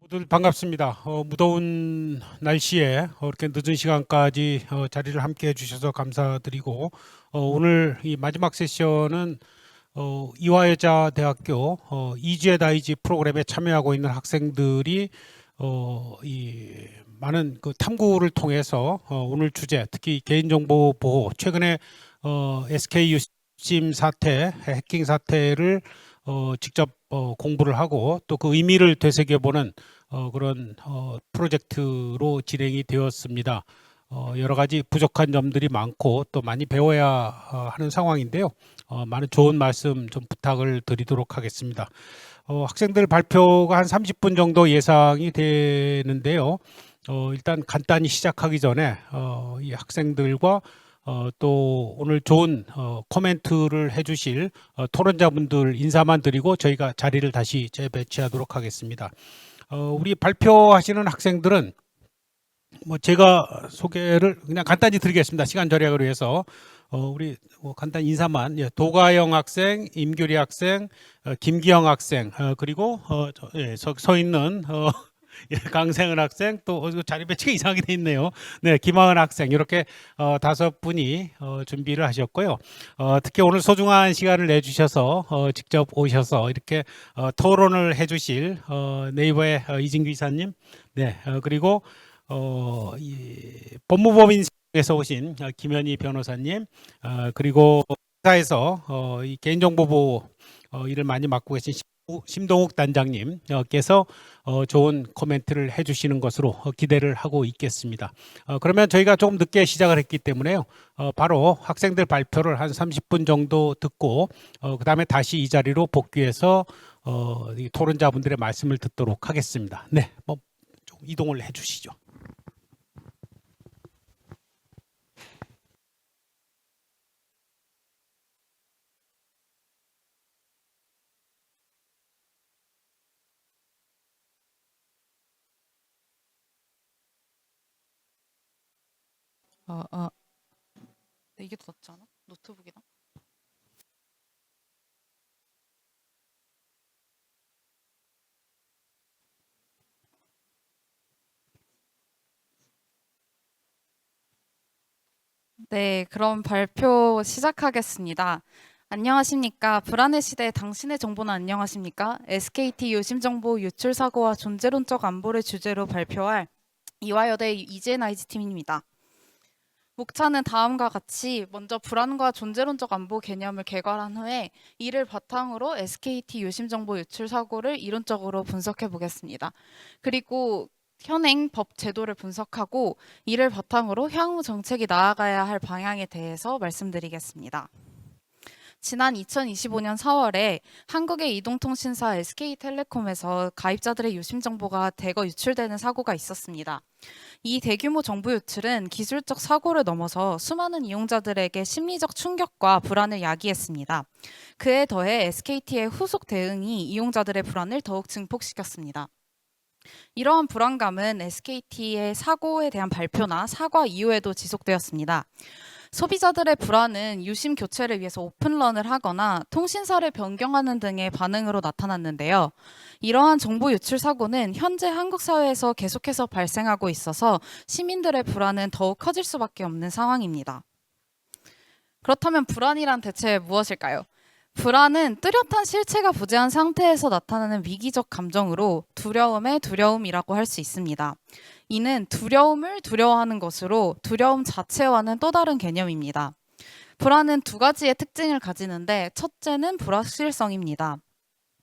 모두 반갑습니다. 무더운 날씨에 이렇게 늦은 시간까지 자리를 함께 해주셔서 감사드리고, 오늘 이 마지막 세션은 이화여자대학교 이주의 다이지 프로그램에 참여하고 있는 학생들이 이 많은 그 탐구를 통해서 오늘 주제, 특히 개인정보 보호, 최근에 SK 유심 사태, 해킹 사태를 직접 공부를 하고 또 그 의미를 되새겨보는 그런 프로젝트로 진행이 되었습니다. 여러 가지 부족한 점들이 많고 또 많이 배워야 하는 상황인데요. 많은 좋은 말씀 좀 부탁을 드리도록 하겠습니다. 학생들 발표가 한 30분 정도 예상이 되는데요. 일단 간단히 시작하기 전에 이 학생들과 또 오늘 좋은 코멘트를 해주실 토론자분들 인사만 드리고 저희가 자리를 다시 재배치하도록 하겠습니다. 우리 발표하시는 학생들은 뭐 제가 소개를 그냥 간단히 드리겠습니다. 시간 절약을 위해서 우리 뭐 간단 인사만. 예, 도가영 학생, 임규리 학생, 김기영 학생, 그리고 서 있는 예, 강생은 학생, 또 자리 배치가 이상하게 돼 있네요. 네, 김하은 학생 이렇게 다섯 분이 준비를 하셨고요. 특히 오늘 소중한 시간을 내주셔서 직접 오셔서 이렇게 토론을 해주실 네이버의 이진규 이사님, 네, 그리고 이 법무법인에서 오신 김현희 변호사님, 그리고 회사에서 이 개인정보보호 일을 많이 맡고 계신 심동욱 단장님께서 좋은 코멘트를 해주시는 것으로 기대를 하고 있겠습니다. 그러면 저희가 조금 늦게 시작을 했기 때문에요. 바로 학생들 발표를 한 30분 정도 듣고 그 다음에 다시 이 자리로 복귀해서 이 토론자분들의 말씀을 듣도록 하겠습니다. 네, 뭐 좀 이동을 해주시죠. 어, 어, 이게 더 낫지 않아? 노트북이랑? 네, 그럼 발표 시작하겠습니다. 안녕하십니까? 불안의 시대 당신의 정보는 안녕하십니까? SKT 요심정보 유출 사고와 존재론적 안보를 주제로 발표할 이화여대 이재은 IG팀입니다. 목차는 다음과 같이 먼저 불안과 존재론적 안보 개념을 개괄한 후에 이를 바탕으로 SKT 요심정보 유출 사고를 이론적으로 분석해 보겠습니다. 그리고 현행 법 제도를 분석하고 이를 바탕으로 향후 정책이 나아가야 할 방향에 대해서 말씀드리겠습니다. 지난 2025년 4월에 한국의 이동통신사 SK텔레콤에서 가입자들의 유심 정보가 대거 유출되는 사고가 있었습니다. 이 대규모 정보 유출은 기술적 사고를 넘어서 수많은 이용자들에게 심리적 충격과 불안을 야기했습니다. 그에 더해 SKT의 후속 대응이 이용자들의 불안을 더욱 증폭시켰습니다. 이러한 불안감은 SKT의 사고에 대한 발표나 사과 이후에도 지속되었습니다. 소비자들의 불안은 유심 교체를 위해서 오픈런을 하거나 통신사를 변경하는 등의 반응으로 나타났는데요. 이러한 정보 유출 사고는 현재 한국 사회에서 계속해서 발생하고 있어서 시민들의 불안은 더욱 커질 수밖에 없는 상황입니다. 그렇다면 불안이란 대체 무엇일까요? 불안은 뚜렷한 실체가 부재한 상태에서 나타나는 위기적 감정으로 두려움의 두려움이라고 할 수 있습니다. 이는 두려움을 두려워하는 것으로 두려움 자체와는 또 다른 개념입니다. 불안은 두 가지의 특징을 가지는데 첫째는 불확실성입니다.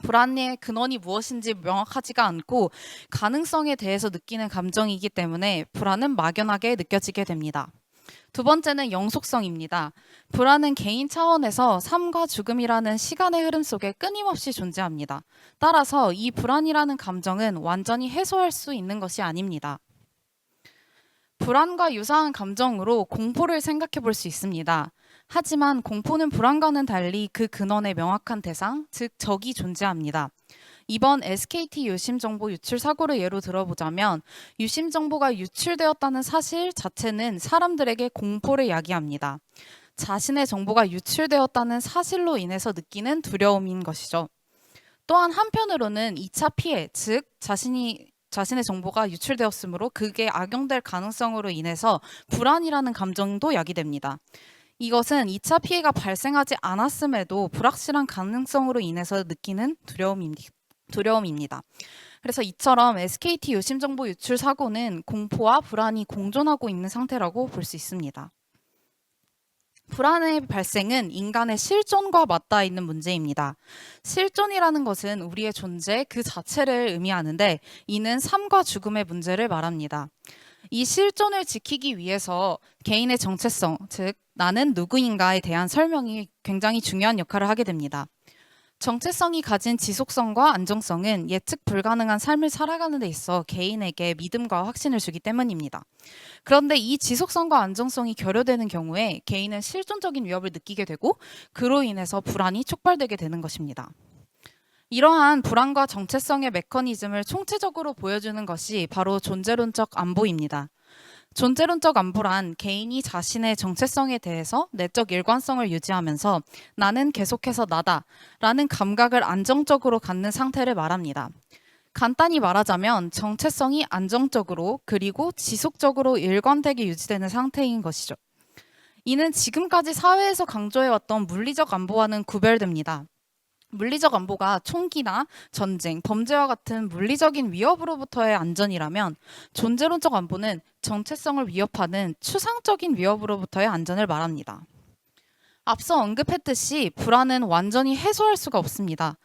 불안의 근원이 무엇인지 명확하지가 않고 가능성에 대해서 느끼는 감정이기 때문에 불안은 막연하게 느껴지게 됩니다. 두 번째는 영속성입니다. 불안은 개인 차원에서 삶과 죽음이라는 시간의 흐름 속에 끊임없이 존재합니다. 따라서 이 불안이라는 감정은 완전히 해소할 수 있는 것이 아닙니다. 불안과 유사한 감정으로 공포를 생각해 볼 수 있습니다. 하지만 공포는 불안과는 달리 그 근원의 명확한 대상, 즉 적이 존재합니다. 이번 SKT 유심 정보 유출 사고를 예로 들어보자면 유심 정보가 유출되었다는 사실 자체는 사람들에게 공포를 야기합니다. 자신의 정보가 유출되었다는 사실로 인해서 느끼는 두려움인 것이죠. 또한 한편으로는 2차 피해, 즉 자신이 자신의 정보가 유출되었으므로 그게 악용될 가능성으로 인해서 불안이라는 감정도 야기됩니다. 이것은 2차 피해가 발생하지 않았음에도 불확실한 가능성으로 인해서 느끼는 두려움입니다. 그래서 이처럼 SKT 요심정보 유출 사고는 공포와 불안이 공존하고 있는 상태라고 볼 수 있습니다. 불안의 발생은 인간의 실존과 맞닿아 있는 문제입니다. 실존이라는 것은 우리의 존재 그 자체를 의미하는데 이는 삶과 죽음의 문제를 말합니다. 이 실존을 지키기 위해서 개인의 정체성, 즉 나는 누구인가에 대한 설명이 굉장히 중요한 역할을 하게 됩니다. 정체성이 가진 지속성과 안정성은 예측 불가능한 삶을 살아가는 데 있어 개인에게 믿음과 확신을 주기 때문입니다. 그런데 이 지속성과 안정성이 결여되는 경우에 개인은 실존적인 위협을 느끼게 되고 그로 인해서 불안이 촉발되게 되는 것입니다. 이러한 불안과 정체성의 메커니즘을 총체적으로 보여주는 것이 바로 존재론적 안보입니다. 존재론적 안보란 개인이 자신의 정체성에 대해서 내적 일관성을 유지하면서 나는 계속해서 나다 라는 감각을 안정적으로 갖는 상태를 말합니다. 간단히 말하자면 정체성이 안정적으로 그리고 지속적으로 일관되게 유지되는 상태인 것이죠. 이는 지금까지 사회에서 강조해왔던 물리적 안보와는 구별됩니다. 물리적 안보가 총기나 전쟁, 범죄와 같은 물리적인 위협으로부터의 안전이라면 존재론적 안보는 정체성을 위협하는 추상적인 위협으로부터의 안전을 말합니다. 앞서 언급했듯이 불안은 완전히 해소할 수가 없습니다.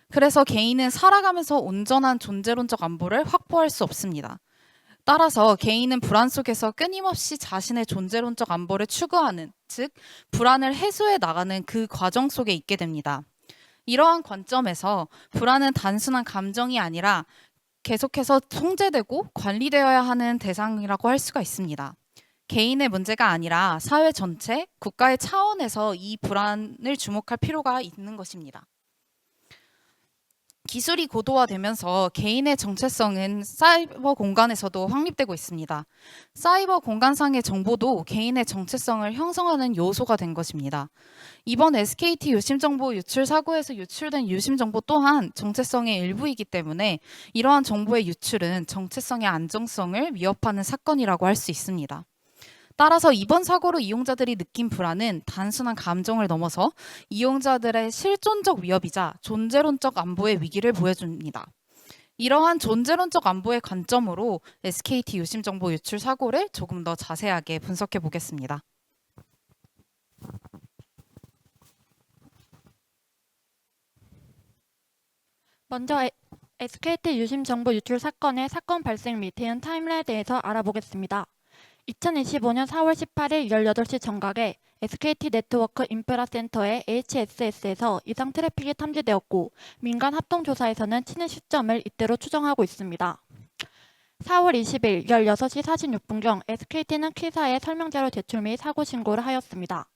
그래서 개인은 살아가면서 온전한 존재론적 안보를 확보할 수 없습니다. 따라서 개인은 불안 속에서 끊임없이 자신의 존재론적 안보를 추구하는, 즉 불안을 해소해 나가는 그 과정 속에 있게 됩니다. 이러한 관점에서 불안은 단순한 감정이 아니라 계속해서 통제되고 관리되어야 하는 대상이라고 할 수가 있습니다. 개인의 문제가 아니라 사회 전체, 국가의 차원에서 이 불안을 주목할 필요가 있는 것입니다. 기술이 고도화되면서 개인의 정체성은 사이버 공간에서도 확립되고 있습니다. 사이버 공간상의 정보도 개인의 정체성을 형성하는 요소가 된 것입니다. 이번 SKT 유심정보 유출 사고에서 유출된 유심정보 또한 정체성의 일부이기 때문에 이러한 정보의 유출은 정체성의 안정성을 위협하는 사건이라고 할 수 있습니다. 따라서 이번 사고로 이용자들이 느낀 불안은 단순한 감정을 넘어서 이용자들의 실존적 위협이자 존재론적 안보의 위기를 보여줍니다. 이러한 존재론적 안보의 관점으로 SKT 유심정보 유출 사고를 조금 더 자세하게 분석해 보겠습니다. 먼저 SKT 유심 정보 유출 사건의 사건 발생 및 대응 타임라인에 대해서 알아보겠습니다. 2025년 4월 18일 18시 정각에 SKT 네트워크 인프라센터의 HSS에서 이상 트래픽이 탐지되었고 민간 합동조사에서는 치는 시점을 이때로 추정하고 있습니다. 4월 20일 16시 46분경 SKT는 K사에 설명자료 제출 및 사고 신고를 하였습니다.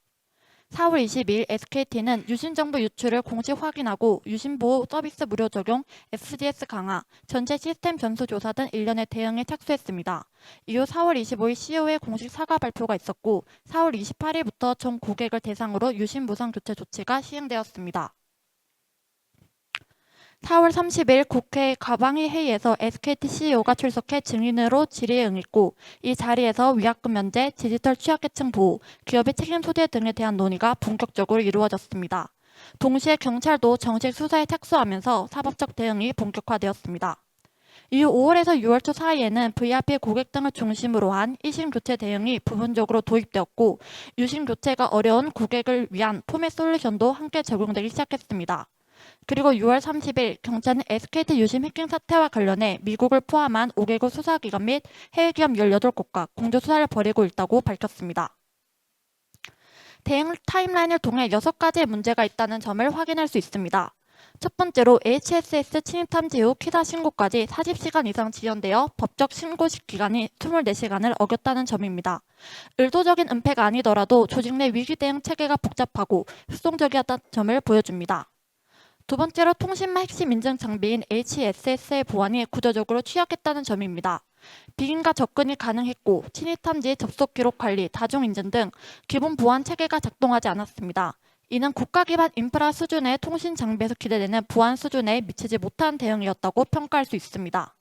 4월 20일 SKT는 유심정보 유출을 공식 확인하고 유심보호 서비스 무료 적용, FGS 강화, 전체 시스템 변수 조사 등 일련의 대응에 착수했습니다. 이후 4월 25일 CEO의 공식 사과 발표가 있었고 4월 28일부터 전 고객을 대상으로 유심 무상 교체 조치가 시행되었습니다. 4월 30일 국회 가방위 회의에서 SKT CEO가 출석해 증인으로 질의에 응했고 이 자리에서 위약금 면제, 디지털 취약계층 보호, 기업의 책임 소재 등에 대한 논의가 본격적으로 이루어졌습니다. 동시에 경찰도 정식 수사에 착수하면서 사법적 대응이 본격화되었습니다. 이후 5월에서 6월 초 사이에는 VIP 고객 등을 중심으로 한 1심 교체 대응이 부분적으로 도입되었고 유심 교체가 어려운 고객을 위한 포맷 솔루션도 함께 적용되기 시작했습니다. 그리고 6월 30일 경찰은 SKT 유심 해킹 사태와 관련해 미국을 포함한 5개국 수사기관 및 해외 기업 18곳과 공조수사를 벌이고 있다고 밝혔습니다. 대응 타임라인을 통해 6가지의 문제가 있다는 점을 확인할 수 있습니다. 첫 번째로 HSS 침입 탐지 후 키사 신고까지 40시간 이상 지연되어 법적 신고 기간이 24시간을 어겼다는 점입니다. 의도적인 은폐가 아니더라도 조직 내 위기 대응 체계가 복잡하고 수동적이었다는 점을 보여줍니다. 두 번째로 통신망 핵심 인증 장비인 HSS의 보안이 구조적으로 취약했다는 점입니다. 비인가 접근이 가능했고 침입 탐지, 접속 기록 관리, 다중 인증 등 기본 보안 체계가 작동하지 않았습니다. 이는 국가 기반 인프라 수준의 통신 장비에서 기대되는 보안 수준에 미치지 못한 대응이었다고 평가할 수 있습니다.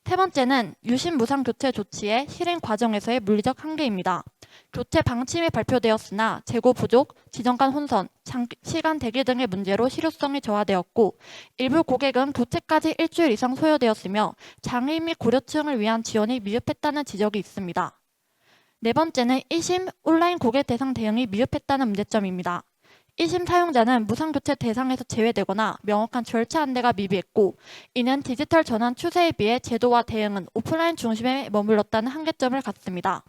세 번째는 유심 무상 교체 조치의 실행 과정에서의 물리적 한계입니다. 교체 방침이 발표되었으나 재고 부족, 지점 간 혼선, 시간 대기 등의 문제로 실효성이 저하되었고 일부 고객은 교체까지 일주일 이상 소요되었으며 장애인 및 고려층을 위한 지원이 미흡했다는 지적이 있습니다. 네 번째는 1심 온라인 고객 대상 대응이 미흡했다는 문제점입니다. 1심 사용자는 무상교체 대상에서 제외되거나 명확한 절차 안내가 미비했고 이는 디지털 전환 추세에 비해 제도와 대응은 오프라인 중심에 머물렀다는 한계점을 갖습니다.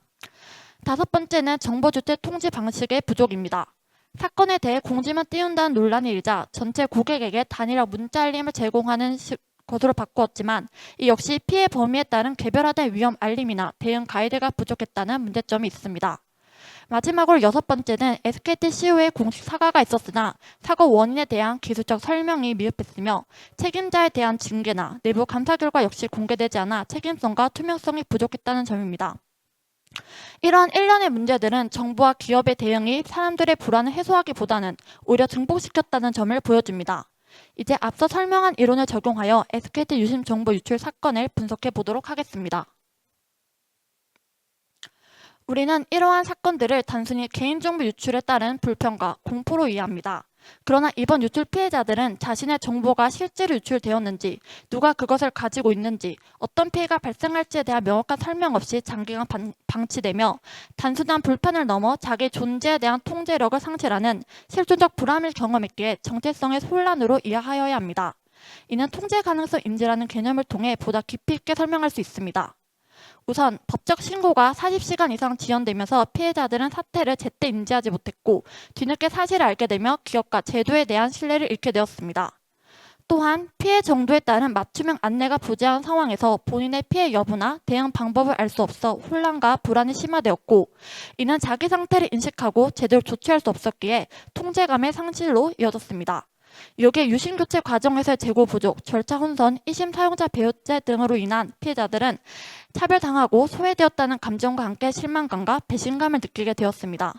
다섯 번째는 정보주체 통지 방식의 부족입니다. 사건에 대해 공지만 띄운다는 논란이 일자 전체 고객에게 단일화 문자 알림을 제공하는 것으로 바꾸었지만 이 역시 피해 범위에 따른 개별화된 위험 알림이나 대응 가이드가 부족했다는 문제점이 있습니다. 마지막으로 여섯 번째는 SKT CEO의 공식 사과가 있었으나 사고 원인에 대한 기술적 설명이 미흡했으며 책임자에 대한 징계나 내부 감사 결과 역시 공개되지 않아 책임성과 투명성이 부족했다는 점입니다. 이러한 일련의 문제들은 정부와 기업의 대응이 사람들의 불안을 해소하기보다는 오히려 증폭시켰다는 점을 보여줍니다. 이제 앞서 설명한 이론을 적용하여 SKT 유심 정보 유출 사건을 분석해 보도록 하겠습니다. 우리는 이러한 사건들을 단순히 개인정보 유출에 따른 불편과 공포로 이해합니다. 그러나 이번 유출 피해자들은 자신의 정보가 실제로 유출되었는지, 누가 그것을 가지고 있는지, 어떤 피해가 발생할지에 대한 명확한 설명 없이 장기간 방치되며 단순한 불편을 넘어 자기 존재에 대한 통제력을 상실하는 실존적 불안을 경험했기에 정체성의 혼란으로 이해하여야 합니다. 이는 통제 가능성 인지라는 개념을 통해 보다 깊이 있게 설명할 수 있습니다. 우선 법적 신고가 40시간 이상 지연되면서 피해자들은 사태를 제때 인지하지 못했고 뒤늦게 사실을 알게 되며 기업과 제도에 대한 신뢰를 잃게 되었습니다. 또한 피해 정도에 따른 맞춤형 안내가 부재한 상황에서 본인의 피해 여부나 대응 방법을 알 수 없어 혼란과 불안이 심화되었고 이는 자기 상태를 인식하고 제대로 조치할 수 없었기에 통제감의 상실로 이어졌습니다. 여기에 유심교체 과정에서의 재고 부족, 절차 혼선, 1심 사용자 배우자 등으로 인한 피해자들은 차별당하고 소외되었다는 감정과 함께 실망감과 배신감을 느끼게 되었습니다.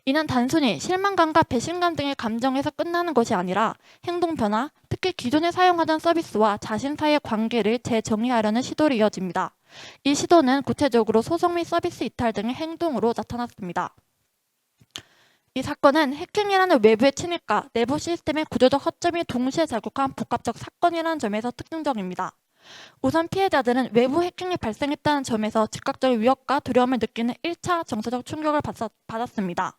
이는 단순히 실망감과 배신감 등의 감정에서 끝나는 것이 아니라 행동 변화, 특히 기존에 사용하던 서비스와 자신 사이의 관계를 재정의하려는 시도로 이어집니다. 이 시도는 구체적으로 소송 및 서비스 이탈 등의 행동으로 나타났습니다. 이 사건은 해킹이라는 외부의 침입과 내부 시스템의 구조적 허점이 동시에 자극한 복합적 사건이라는 점에서 특징적입니다. 우선 피해자들은 외부 해킹이 발생했다는 점에서 즉각적 위협과 두려움을 느끼는 1차 정서적 충격을 받았습니다.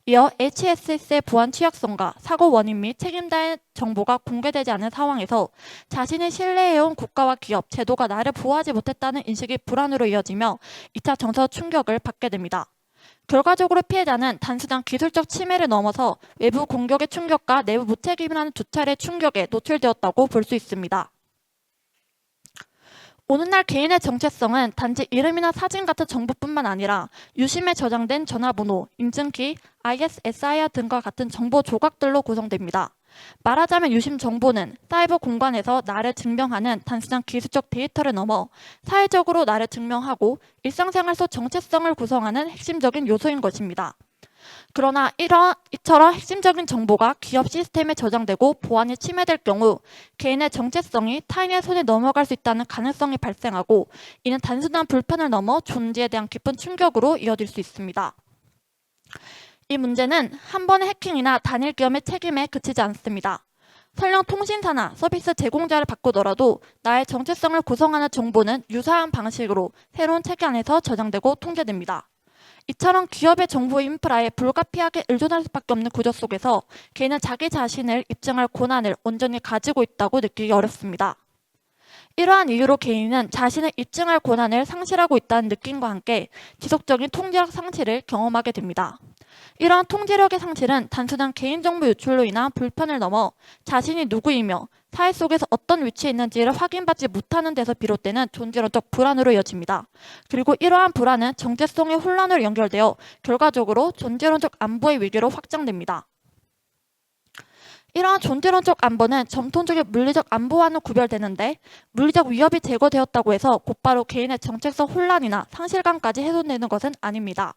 이어 HSS의 보안 취약성과 사고 원인 및 책임자의 정보가 공개되지 않은 상황에서 자신이 신뢰해온 국가와 기업, 제도가 나를 보호하지 못했다는 인식이 불안으로 이어지며 2차 정서 충격을 받게 됩니다. 결과적으로 피해자는 단순한 기술적 침해를 넘어서 외부 공격의 충격과 내부 무책임이라는 두 차례의 충격에 노출되었다고 볼 수 있습니다. 오늘날 개인의 정체성은 단지 이름이나 사진 같은 정보뿐만 아니라 유심에 저장된 전화번호, 인증키, ISSIR 등과 같은 정보 조각들로 구성됩니다. 말하자면 유심 정보는 사이버 공간에서 나를 증명하는 단순한 기술적 데이터를 넘어 사회적으로 나를 증명하고 일상생활 속 정체성을 구성하는 핵심적인 요소인 것입니다. 그러나 이처럼 핵심적인 정보가 기업 시스템에 저장되고 보안이 침해될 경우 개인의 정체성이 타인의 손에 넘어갈 수 있다는 가능성이 발생하고 이는 단순한 불편을 넘어 존재에 대한 깊은 충격으로 이어질 수 있습니다. 이 문제는 한 번의 해킹이나 단일 기업의 책임에 그치지 않습니다. 설령 통신사나 서비스 제공자를 바꾸더라도 나의 정체성을 구성하는 정보는 유사한 방식으로 새로운 체계 안에서 저장되고 통제됩니다. 이처럼 기업의 정보 인프라에 불가피하게 의존할 수밖에 없는 구조 속에서 개인은 자기 자신을 입증할 권한을 온전히 가지고 있다고 느끼기 어렵습니다. 이러한 이유로 개인은 자신을 입증할 권한을 상실하고 있다는 느낌과 함께 지속적인 통제력 상실을 경험하게 됩니다. 이러한 통제력의 상실은 단순한 개인정보 유출로 인한 불편을 넘어 자신이 누구이며 사회 속에서 어떤 위치에 있는지를 확인받지 못하는 데서 비롯되는 존재론적 불안으로 이어집니다. 그리고 이러한 불안은 정체성의 혼란으로 연결되어 결과적으로 존재론적 안보의 위기로 확장됩니다. 이러한 존재론적 안보는 전통적인 물리적 안보와는 구별되는데 물리적 위협이 제거되었다고 해서 곧바로 개인의 정체성 혼란이나 상실감까지 해소되는 것은 아닙니다.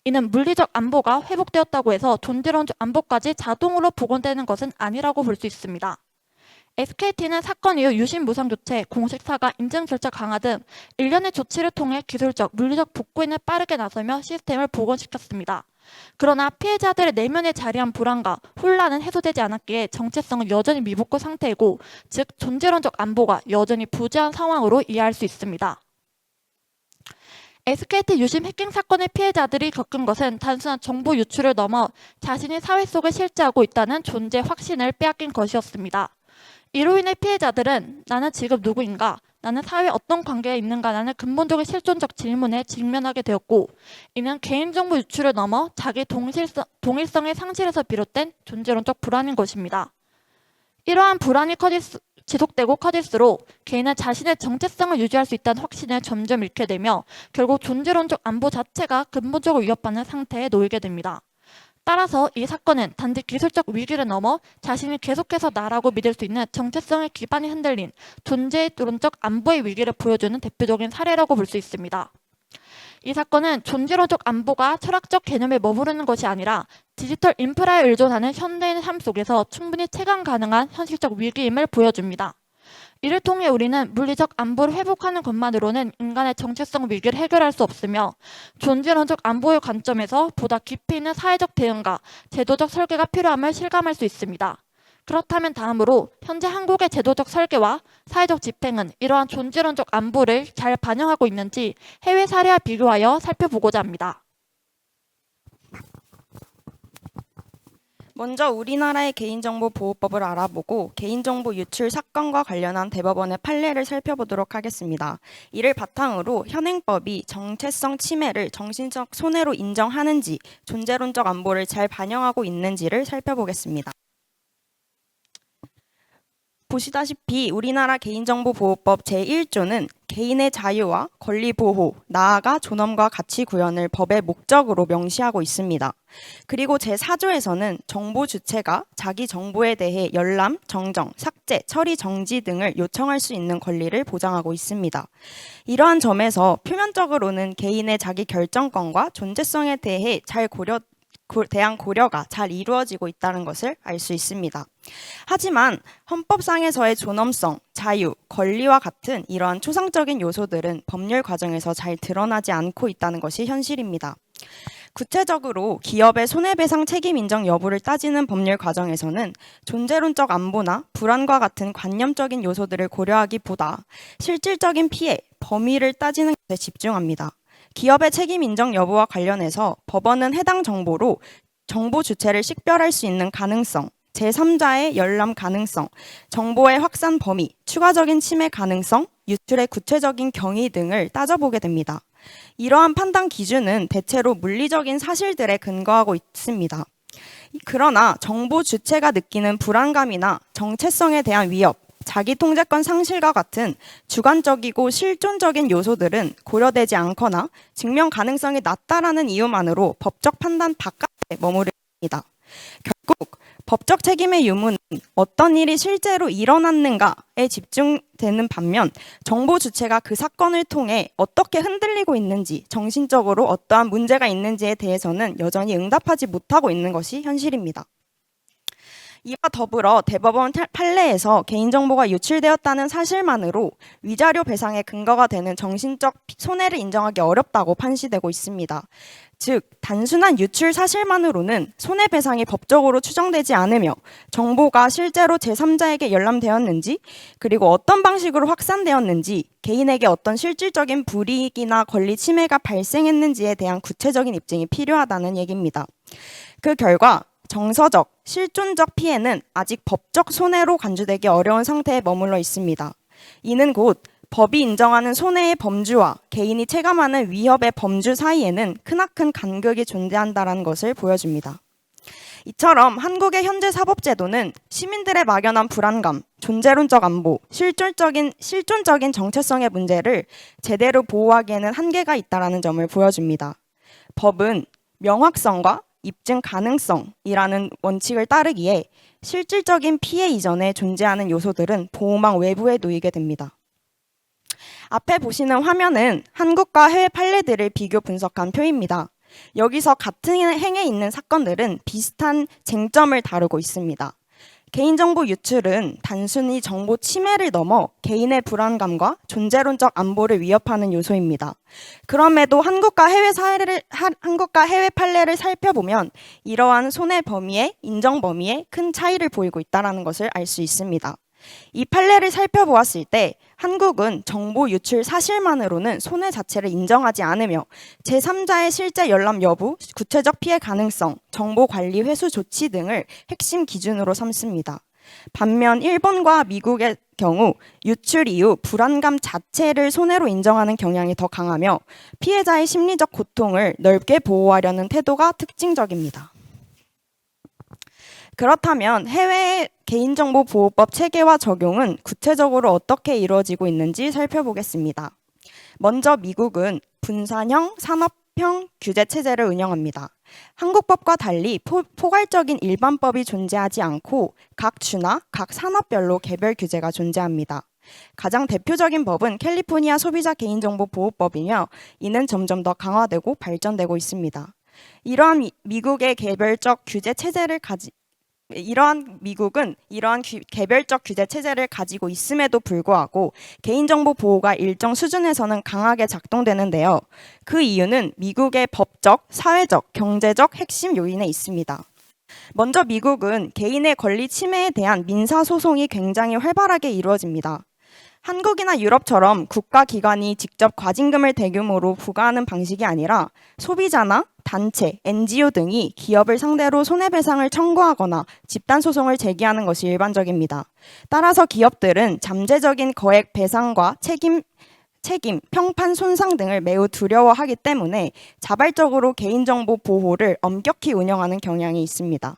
이는 물리적 안보가 회복되었다고 해서 존재론적 안보까지 자동으로 복원되는 것은 아니라고 볼 수 있습니다. SKT는 사건 이후 유심 무상 조치, 공식 사과, 인증 절차 강화 등 일련의 조치를 통해 기술적, 물리적 복구에 빠르게 나서며 시스템을 복원시켰습니다. 그러나 피해자들의 내면에 자리한 불안과 혼란은 해소되지 않았기에 정체성은 여전히 미복구 상태이고, 즉 존재론적 안보가 여전히 부재한 상황으로 이해할 수 있습니다. SKT 유심 해킹 사건의 피해자들이 겪은 것은 단순한 정보 유출을 넘어 자신이 사회 속에 실재하고 있다는 존재 확신을 빼앗긴 것이었습니다. 이로 인해 피해자들은 나는 지금 누구인가, 나는 사회에 어떤 관계에 있는가라는 근본적인 실존적 질문에 직면하게 되었고, 이는 개인정보 유출을 넘어 자기 동일성의 상실에서 비롯된 존재론적 불안인 것입니다. 이러한 불안이 지속되고 커질수록 개인은 자신의 정체성을 유지할 수 있다는 확신을 점점 잃게 되며 결국 존재론적 안보 자체가 근본적으로 위협받는 상태에 놓이게 됩니다. 따라서 이 사건은 단지 기술적 위기를 넘어 자신이 계속해서 나라고 믿을 수 있는 정체성의 기반이 흔들린 존재론적 안보의 위기를 보여주는 대표적인 사례라고 볼 수 있습니다. 이 사건은 존재론적 안보가 철학적 개념에 머무르는 것이 아니라 디지털 인프라에 의존하는 현대인의 삶 속에서 충분히 체감 가능한 현실적 위기임을 보여줍니다. 이를 통해 우리는 물리적 안보를 회복하는 것만으로는 인간의 정체성 위기를 해결할 수 없으며, 존재론적 안보의 관점에서 보다 깊이 있는 사회적 대응과 제도적 설계가 필요함을 실감할 수 있습니다. 그렇다면 다음으로 현재 한국의 제도적 설계와 사회적 집행은 이러한 존재론적 안보를 잘 반영하고 있는지 해외 사례와 비교하여 살펴보고자 합니다. 먼저 우리나라의 개인정보보호법을 알아보고 개인정보 유출 사건과 관련한 대법원의 판례를 살펴보도록 하겠습니다. 이를 바탕으로 현행법이 정체성 침해를 정신적 손해로 인정하는지, 존재론적 안보를 잘 반영하고 있는지를 살펴보겠습니다. 보시다시피 우리나라 개인정보보호법 제1조는 개인의 자유와 권리 보호, 나아가 존엄과 가치 구현을 법의 목적으로 명시하고 있습니다. 그리고 제4조에서는 정보 주체가 자기 정보에 대해 열람, 정정, 삭제, 처리 정지 등을 요청할 수 있는 권리를 보장하고 있습니다. 이러한 점에서 표면적으로는 개인의 자기 결정권과 존재성에 대해 대한 고려가 잘 이루어지고 있다는 것을 알 수 있습니다. 하지만 헌법상에서의 존엄성, 자유, 권리와 같은 이러한 초상적인 요소들은 법률 과정에서 잘 드러나지 않고 있다는 것이 현실입니다. 구체적으로 기업의 손해배상 책임 인정 여부를 따지는 법률 과정에서는 존재론적 안보나 불안과 같은 관념적인 요소들을 고려하기보다 실질적인 피해, 범위를 따지는 것에 집중합니다. 기업의 책임 인정 여부와 관련해서 법원은 해당 정보로 정보 주체를 식별할 수 있는 가능성, 제3자의 열람 가능성, 정보의 확산 범위, 추가적인 침해 가능성, 유출의 구체적인 경위 등을 따져보게 됩니다. 이러한 판단 기준은 대체로 물리적인 사실들에 근거하고 있습니다. 그러나 정보 주체가 느끼는 불안감이나 정체성에 대한 위협, 자기 통제권 상실과 같은 주관적이고 실존적인 요소들은 고려되지 않거나 증명 가능성이 낮다라는 이유만으로 법적 판단 바깥에 머무릅니다. 결국 법적 책임의 유무는 어떤 일이 실제로 일어났는가에 집중되는 반면 정보 주체가 그 사건을 통해 어떻게 흔들리고 있는지, 정신적으로 어떠한 문제가 있는지에 대해서는 여전히 응답하지 못하고 있는 것이 현실입니다. 이와 더불어 대법원 판례에서 개인정보가 유출되었다는 사실만으로 위자료 배상의 근거가 되는 정신적 손해를 인정하기 어렵다고 판시되고 있습니다. 즉, 단순한 유출 사실만으로는 손해배상이 법적으로 추정되지 않으며 정보가 실제로 제3자에게 열람되었는지, 그리고 어떤 방식으로 확산되었는지, 개인에게 어떤 실질적인 불이익이나 권리 침해가 발생했는지에 대한 구체적인 입증이 필요하다는 얘기입니다. 그 결과 정서적, 실존적 피해는 아직 법적 손해로 간주되기 어려운 상태에 머물러 있습니다. 이는 곧 법이 인정하는 손해의 범주와 개인이 체감하는 위협의 범주 사이에는 크나큰 간극이 존재한다는 것을 보여줍니다. 이처럼 한국의 현재 사법제도는 시민들의 막연한 불안감, 존재론적 안보, 실존적인 정체성의 문제를 제대로 보호하기에는 한계가 있다는 점을 보여줍니다. 법은 명확성과 입증 가능성이라는 원칙을 따르기에 실질적인 피해 이전에 존재하는 요소들은 보호망 외부에 놓이게 됩니다. 앞에 보시는 화면은 한국과 해외 판례들을 비교 분석한 표입니다. 여기서 같은 행에 있는 사건들은 비슷한 쟁점을 다루고 있습니다. 개인정보 유출은 단순히 정보 침해를 넘어 개인의 불안감과 존재론적 안보를 위협하는 요소입니다. 그럼에도 한국과 해외 판례를 살펴보면 이러한 손해 범위의 인정 범위에 큰 차이를 보이고 있다는 것을 알 수 있습니다. 이 판례를 살펴보았을 때 한국은 정보 유출 사실만으로는 손해 자체를 인정하지 않으며 제3자의 실제 열람 여부, 구체적 피해 가능성, 정보 관리 회수 조치 등을 핵심 기준으로 삼습니다. 반면 일본과 미국의 경우 유출 이후 불안감 자체를 손해로 인정하는 경향이 더 강하며 피해자의 심리적 고통을 넓게 보호하려는 태도가 특징적입니다. 그렇다면 해외의 개인정보보호법 체계와 적용은 구체적으로 어떻게 이루어지고 있는지 살펴보겠습니다. 먼저 미국은 분산형, 산업형 규제 체제를 운영합니다. 한국법과 달리 포괄적인 일반법이 존재하지 않고 각 주나 각 산업별로 개별 규제가 존재합니다. 가장 대표적인 법은 캘리포니아 소비자 개인정보보호법이며 이는 점점 더 강화되고 발전되고 있습니다. 미국은 이러한 개별적 규제 체제를 가지고 있음에도 불구하고 개인정보 보호가 일정 수준에서는 강하게 작동되는데요. 그 이유는 미국의 법적, 사회적, 경제적 핵심 요인에 있습니다. 먼저 미국은 개인의 권리 침해에 대한 민사소송이 굉장히 활발하게 이루어집니다. 한국이나 유럽처럼 국가기관이 직접 과징금을 대규모로 부과하는 방식이 아니라 소비자나 단체, NGO 등이 기업을 상대로 손해배상을 청구하거나 집단소송을 제기하는 것이 일반적입니다. 따라서 기업들은 잠재적인 거액 배상과 책임, 평판 손상 등을 매우 두려워하기 때문에 자발적으로 개인정보 보호를 엄격히 운영하는 경향이 있습니다.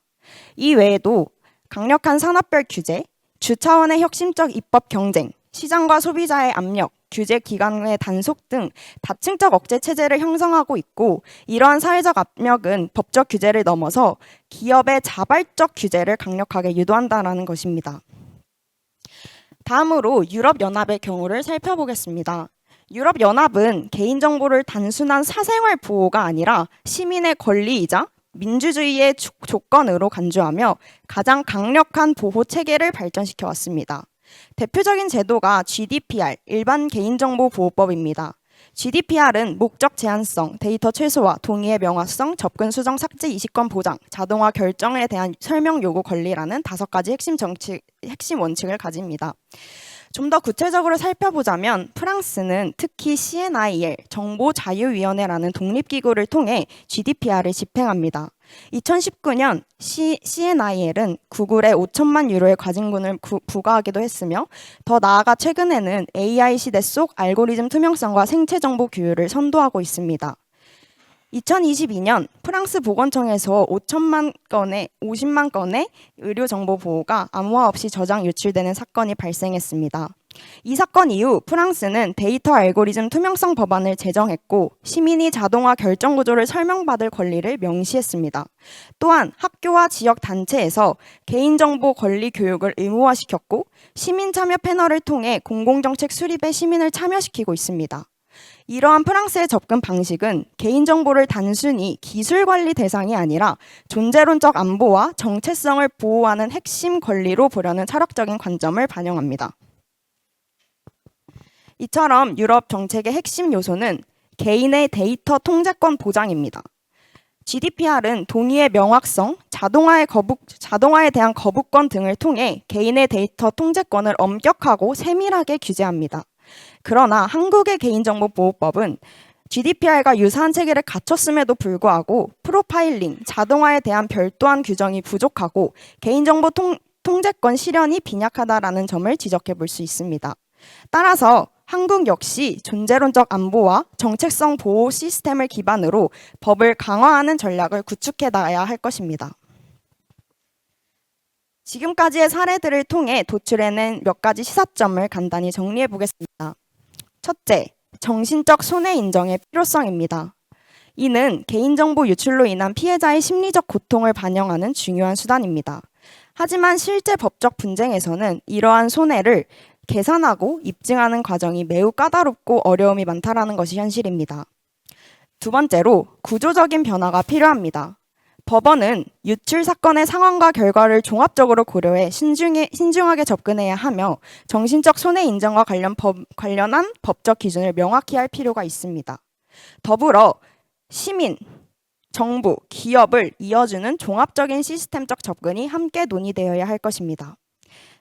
이 외에도 강력한 산업별 규제, 주 차원의 혁신적 입법 경쟁, 시장과 소비자의 압력, 규제 기관의 단속 등 다층적 억제 체제를 형성하고 있고 이러한 사회적 압력은 법적 규제를 넘어서 기업의 자발적 규제를 강력하게 유도한다는 것입니다. 다음으로 유럽연합의 경우를 살펴보겠습니다. 유럽연합은 개인정보를 단순한 사생활 보호가 아니라 시민의 권리이자 민주주의의 조건으로 간주하며 가장 강력한 보호 체계를 발전시켜 왔습니다. 대표적인 제도가 GDPR, 일반 개인정보보호법입니다. GDPR은 목적 제한성, 데이터 최소화, 동의의 명확성, 접근 수정 삭제 이식권 보장, 자동화 결정에 대한 설명 요구 권리라는 5가지 핵심 원칙을 가집니다. 좀 더 구체적으로 살펴보자면 프랑스는 특히 CNIL, 정보자유위원회라는 독립기구를 통해 GDPR을 집행합니다. 2019년 CNIL은 구글에 5천만 유로의 과징금을 부과하기도 했으며 더 나아가 최근에는 AI 시대 속 알고리즘 투명성과 생체 정보 규율을 선도하고 있습니다. 2022년 프랑스 보건청에서 50만 건의 의료 정보 보호가 암호화 없이 저장 유출되는 사건이 발생했습니다. 이 사건 이후 프랑스는 데이터 알고리즘 투명성 법안을 제정했고 시민이 자동화 결정 구조를 설명받을 권리를 명시했습니다. 또한 학교와 지역 단체에서 개인정보 권리 교육을 의무화시켰고 시민 참여 패널을 통해 공공정책 수립에 시민을 참여시키고 있습니다. 이러한 프랑스의 접근 방식은 개인정보를 단순히 기술관리 대상이 아니라 존재론적 안보와 정체성을 보호하는 핵심 권리로 보려는 철학적인 관점을 반영합니다. 이처럼 유럽 정책의 핵심 요소는 개인의 데이터 통제권 보장입니다. GDPR은 동의의 명확성, 자동화에 대한 거부권 등을 통해 개인의 데이터 통제권을 엄격하고 세밀하게 규제합니다. 그러나 한국의 개인정보보호법은 GDPR과 유사한 체계를 갖췄음에도 불구하고 프로파일링, 자동화에 대한 별도한 규정이 부족하고 개인정보 통제권 실현이 빈약하다라는 점을 지적해 볼 수 있습니다. 따라서 한국 역시 존재론적 안보와 정체성 보호 시스템을 기반으로 법을 강화하는 전략을 구축해 나가야 할 것입니다. 지금까지의 사례들을 통해 도출해낸 몇 가지 시사점을 간단히 정리해 보겠습니다. 첫째, 정신적 손해 인정의 필요성입니다. 이는 개인정보 유출로 인한 피해자의 심리적 고통을 반영하는 중요한 수단입니다. 하지만 실제 법적 분쟁에서는 이러한 손해를 계산하고 입증하는 과정이 매우 까다롭고 어려움이 많다는 것이 현실입니다. 두 번째로 구조적인 변화가 필요합니다. 법원은 유출 사건의 상황과 결과를 종합적으로 고려해 신중하게 접근해야 하며 정신적 손해 인정과 관련한 법적 기준을 명확히 할 필요가 있습니다. 더불어 시민, 정부, 기업을 이어주는 종합적인 시스템적 접근이 함께 논의되어야 할 것입니다.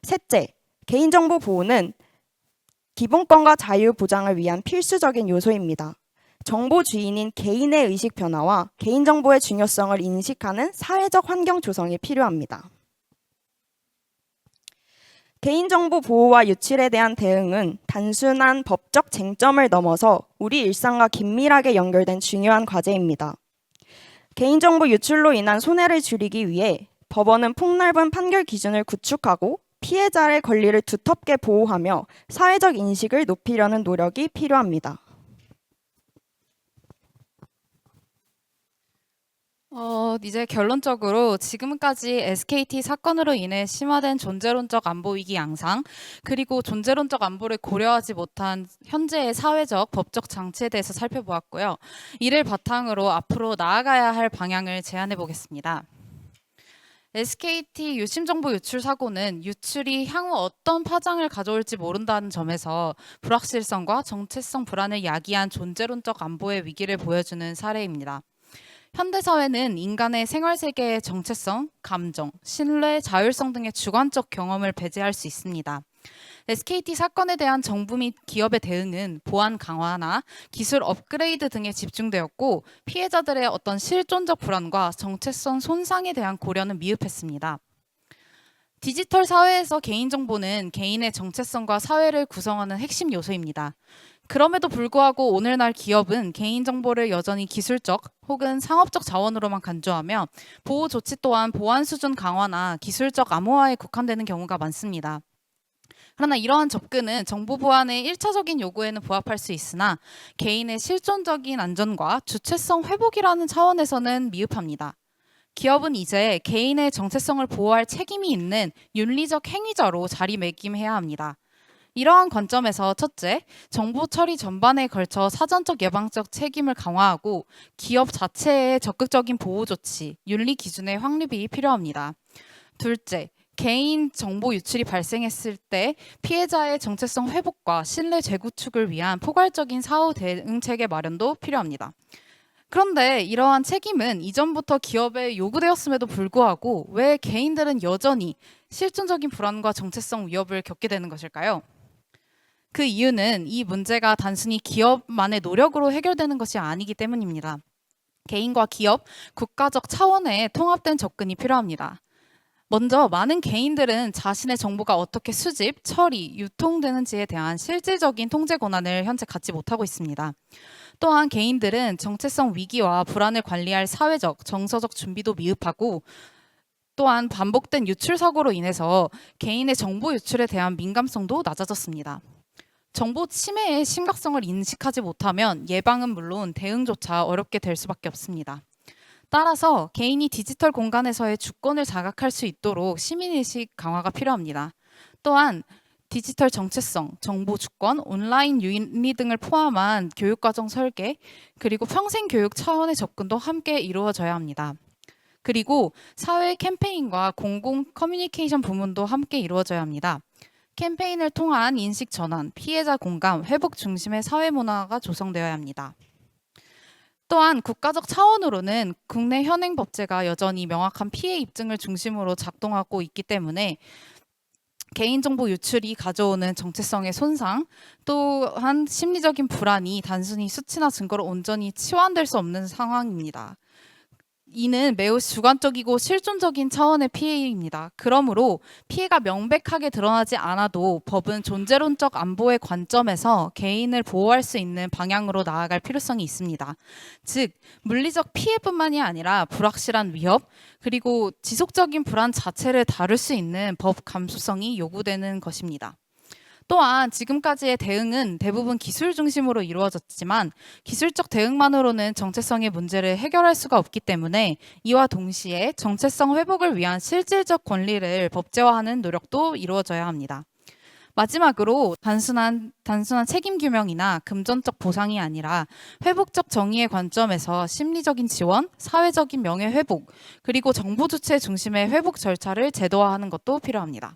셋째, 개인정보 보호는 기본권과 자유 보장을 위한 필수적인 요소입니다. 정보 주인인 개인의 의식 변화와 개인정보의 중요성을 인식하는 사회적 환경 조성이 필요합니다. 개인정보 보호와 유출에 대한 대응은 단순한 법적 쟁점을 넘어서 우리 일상과 긴밀하게 연결된 중요한 과제입니다. 개인정보 유출로 인한 손해를 줄이기 위해 법원은 폭넓은 판결 기준을 구축하고 피해자의 권리를 두텁게 보호하며 사회적 인식을 높이려는 노력이 필요합니다. 이제 결론적으로 지금까지 SKT 사건으로 인해 심화된 존재론적 안보 위기 양상, 그리고 존재론적 안보를 고려하지 못한 현재의 사회적, 법적 장치에 대해서 살펴보았고요. 이를 바탕으로 앞으로 나아가야 할 방향을 제안해 보겠습니다. SKT 유심정보 유출 사고는 유출이 향후 어떤 파장을 가져올지 모른다는 점에서 불확실성과 정체성 불안을 야기한 존재론적 안보의 위기를 보여주는 사례입니다. 현대사회는 인간의 생활세계의 정체성, 감정, 신뢰, 자율성 등의 주관적 경험을 배제할 수 있습니다. SKT 사건에 대한 정부 및 기업의 대응은 보안 강화나 기술 업그레이드 등에 집중되었고 피해자들의 어떤 실존적 불안과 정체성 손상에 대한 고려는 미흡했습니다. 디지털 사회에서 개인정보는 개인의 정체성과 사회를 구성하는 핵심 요소입니다. 그럼에도 불구하고 오늘날 기업은 개인정보를 여전히 기술적 혹은 상업적 자원으로만 간주하며 보호 조치 또한 보안 수준 강화나 기술적 암호화에 국한되는 경우가 많습니다. 그러나 이러한 접근은 정보 보안의 1차적인 요구에는 부합할 수 있으나 개인의 실존적인 안전과 주체성 회복이라는 차원에서는 미흡합니다. 기업은 이제 개인의 정체성을 보호할 책임이 있는 윤리적 행위자로 자리매김해야 합니다. 이러한 관점에서 첫째, 정보 처리 전반에 걸쳐 사전적 예방적 책임을 강화하고 기업 자체의 적극적인 보호 조치, 윤리 기준의 확립이 필요합니다. 둘째, 개인 정보 유출이 발생했을 때 피해자의 정체성 회복과 신뢰 재구축을 위한 포괄적인 사후 대응체계 마련도 필요합니다. 그런데 이러한 책임은 이전부터 기업에 요구되었음에도 불구하고 왜 개인들은 여전히 실존적인 불안과 정체성 위협을 겪게 되는 것일까요? 그 이유는 이 문제가 단순히 기업만의 노력으로 해결되는 것이 아니기 때문입니다. 개인과 기업, 국가적 차원의 통합된 접근이 필요합니다. 먼저 많은 개인들은 자신의 정보가 어떻게 수집, 처리, 유통되는지에 대한 실질적인 통제 권한을 현재 갖지 못하고 있습니다. 또한 개인들은 정체성 위기와 불안을 관리할 사회적, 정서적 준비도 미흡하고 또한 반복된 유출 사고로 인해서 개인의 정보 유출에 대한 민감성도 낮아졌습니다. 정보 침해의 심각성을 인식하지 못하면 예방은 물론 대응조차 어렵게 될 수밖에 없습니다. 따라서 개인이 디지털 공간에서의 주권을 자각할 수 있도록 시민의식 강화가 필요합니다. 또한 디지털 정체성, 정보 주권, 온라인 윤리 등을 포함한 교육과정 설계, 그리고 평생교육 차원의 접근도 함께 이루어져야 합니다. 그리고 사회 캠페인과 공공 커뮤니케이션 부문도 함께 이루어져야 합니다. 캠페인을 통한 인식 전환, 피해자 공감, 회복 중심의 사회 문화가 조성되어야 합니다. 또한 국가적 차원으로는 국내 현행 법제가 여전히 명확한 피해 입증을 중심으로 작동하고 있기 때문에 개인정보 유출이 가져오는 정체성의 손상, 또한 심리적인 불안이 단순히 수치나 증거로 온전히 치환될 수 없는 상황입니다. 이는 매우 주관적이고 실존적인 차원의 피해입니다. 그러므로 피해가 명백하게 드러나지 않아도 법은 존재론적 안보의 관점에서 개인을 보호할 수 있는 방향으로 나아갈 필요성이 있습니다. 즉, 물리적 피해뿐만이 아니라 불확실한 위협, 그리고 지속적인 불안 자체를 다룰 수 있는 법 감수성이 요구되는 것입니다. 또한 지금까지의 대응은 대부분 기술 중심으로 이루어졌지만 기술적 대응만으로는 정체성의 문제를 해결할 수가 없기 때문에 이와 동시에 정체성 회복을 위한 실질적 권리를 법제화하는 노력도 이루어져야 합니다. 마지막으로 단순한 책임 규명이나 금전적 보상이 아니라 회복적 정의의 관점에서 심리적인 지원, 사회적인 명예 회복, 그리고 정부 주체 중심의 회복 절차를 제도화하는 것도 필요합니다.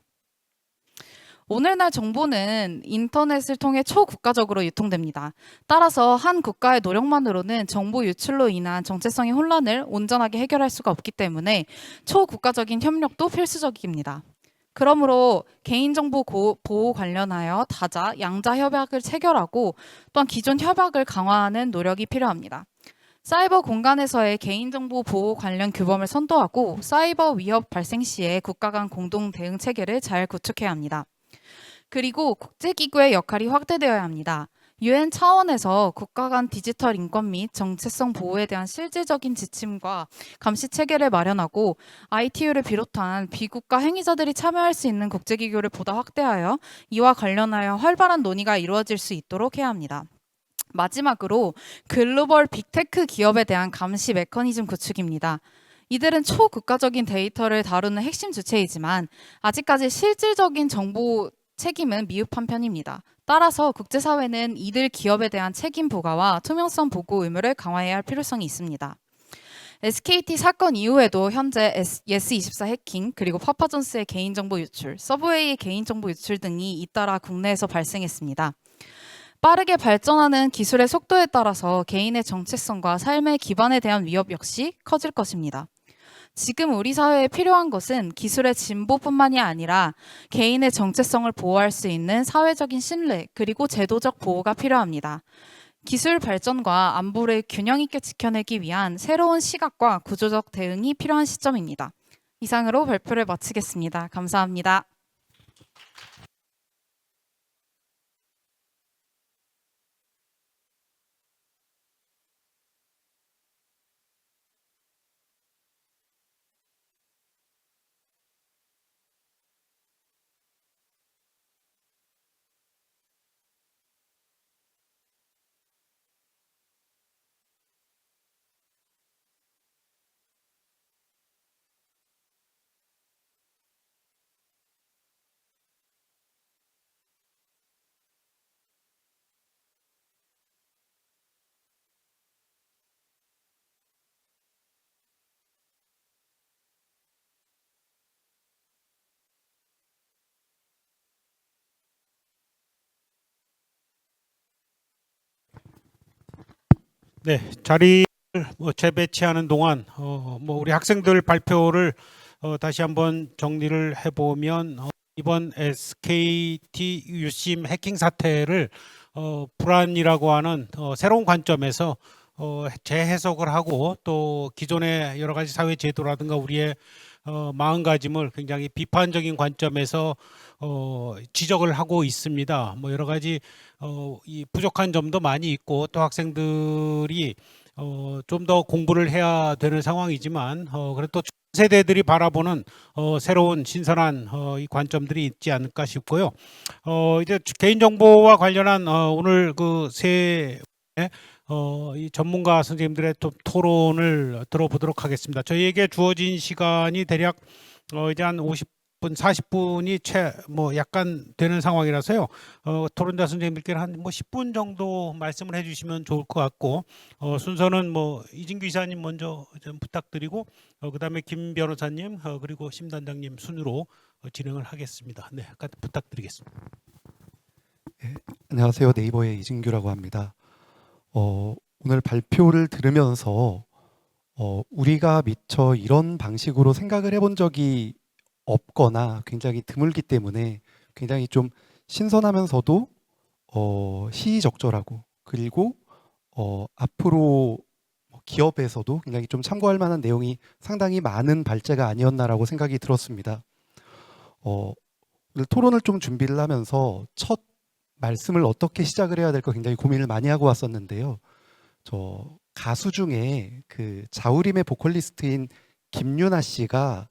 오늘날 정보는 인터넷을 통해 초국가적으로 유통됩니다. 따라서 한 국가의 노력만으로는 정보 유출로 인한 정체성의 혼란을 온전하게 해결할 수가 없기 때문에 초국가적인 협력도 필수적입니다. 그러므로 개인정보 보호 관련하여 다자, 양자 협약을 체결하고 또한 기존 협약을 강화하는 노력이 필요합니다. 사이버 공간에서의 개인정보 보호 관련 규범을 선도하고 사이버 위협 발생 시에 국가 간 공동 대응 체계를 잘 구축해야 합니다. 그리고 국제기구의 역할이 확대되어야 합니다. 유엔 차원에서 국가 간 디지털 인권 및 정체성 보호에 대한 실질적인 지침과 감시 체계를 마련하고 ITU를 비롯한 비국가 행위자들이 참여할 수 있는 국제기구를 보다 확대하여 이와 관련하여 활발한 논의가 이루어질 수 있도록 해야 합니다. 마지막으로 글로벌 빅테크 기업에 대한 감시 메커니즘 구축입니다. 이들은 초국가적인 데이터를 다루는 핵심 주체이지만 아직까지 실질적인 정보 책임은 미흡한 편입니다. 따라서 국제사회는 이들 기업에 대한 책임 부과와 투명성 보고 의무를 강화해야 할 필요성이 있습니다. SKT 사건 이후에도 현재 예스24 해킹, 그리고 파파존스의 개인정보 유출, 서브웨이의 개인정보 유출 등이 잇따라 국내에서 발생했습니다. 빠르게 발전하는 기술의 속도에 따라서 개인의 정체성과 삶의 기반에 대한 위협 역시 커질 것입니다. 지금 우리 사회에 필요한 것은 기술의 진보뿐만이 아니라 개인의 정체성을 보호할 수 있는 사회적인 신뢰 그리고 제도적 보호가 필요합니다. 기술 발전과 안보를 균형 있게 지켜내기 위한 새로운 시각과 구조적 대응이 필요한 시점입니다. 이상으로 발표를 마치겠습니다. 감사합니다. 네, 자리를 재배치하는 동안 우리 학생들 발표를 다시 한번 정리를 해보면 이번 SKT 유심 해킹 사태를 불안이라고 하는 새로운 관점에서 재해석을 하고 또 기존의 여러 가지 사회 제도라든가 우리의 마음가짐을 굉장히 비판적인 관점에서 지적을 하고 있습니다. 뭐 여러 가지 이 부족한 점도 많이 있고 또 학생들이 좀 더 공부를 해야 되는 상황이지만 그래도 세대들이 바라보는 새로운 신선한 이 관점들이 있지 않을까 싶고요. 이제 개인정보와 관련한 오늘 그 이 전문가 선생님들의 또 토론을 들어보도록 하겠습니다. 저희에게 주어진 시간이 대략 이제 한 50분, 40분이 약간 되는 상황이라서요. 토론자 선생님들께는 한 10분 정도 말씀을 해주시면 좋을 것 같고 순서는 이진규 이사님 먼저 좀 부탁드리고 그다음에 김 변호사님 그리고 심 단장님 순으로 진행을 하겠습니다. 네, 부탁드리겠습니다. 네, 안녕하세요. 네이버의 이진규라고 합니다. 오늘 발표를 들으면서 우리가 미처 이런 방식으로 생각을 해본 적이 없거나 굉장히 드물기 때문에 굉장히 좀 신선하면서도 시의적절하고 그리고 앞으로 기업에서도 굉장히 좀 참고할 만한 내용이 상당히 많은 발제가 아니었나라고 생각이 들었습니다. 오늘 토론을 좀 준비를 하면서 첫 말씀을 어떻게 시작을 해야 될까 굉장히 고민을 많이 하고 왔었는데요. 저 가수 중에 그 자우림의 보컬리스트인 김유나 씨가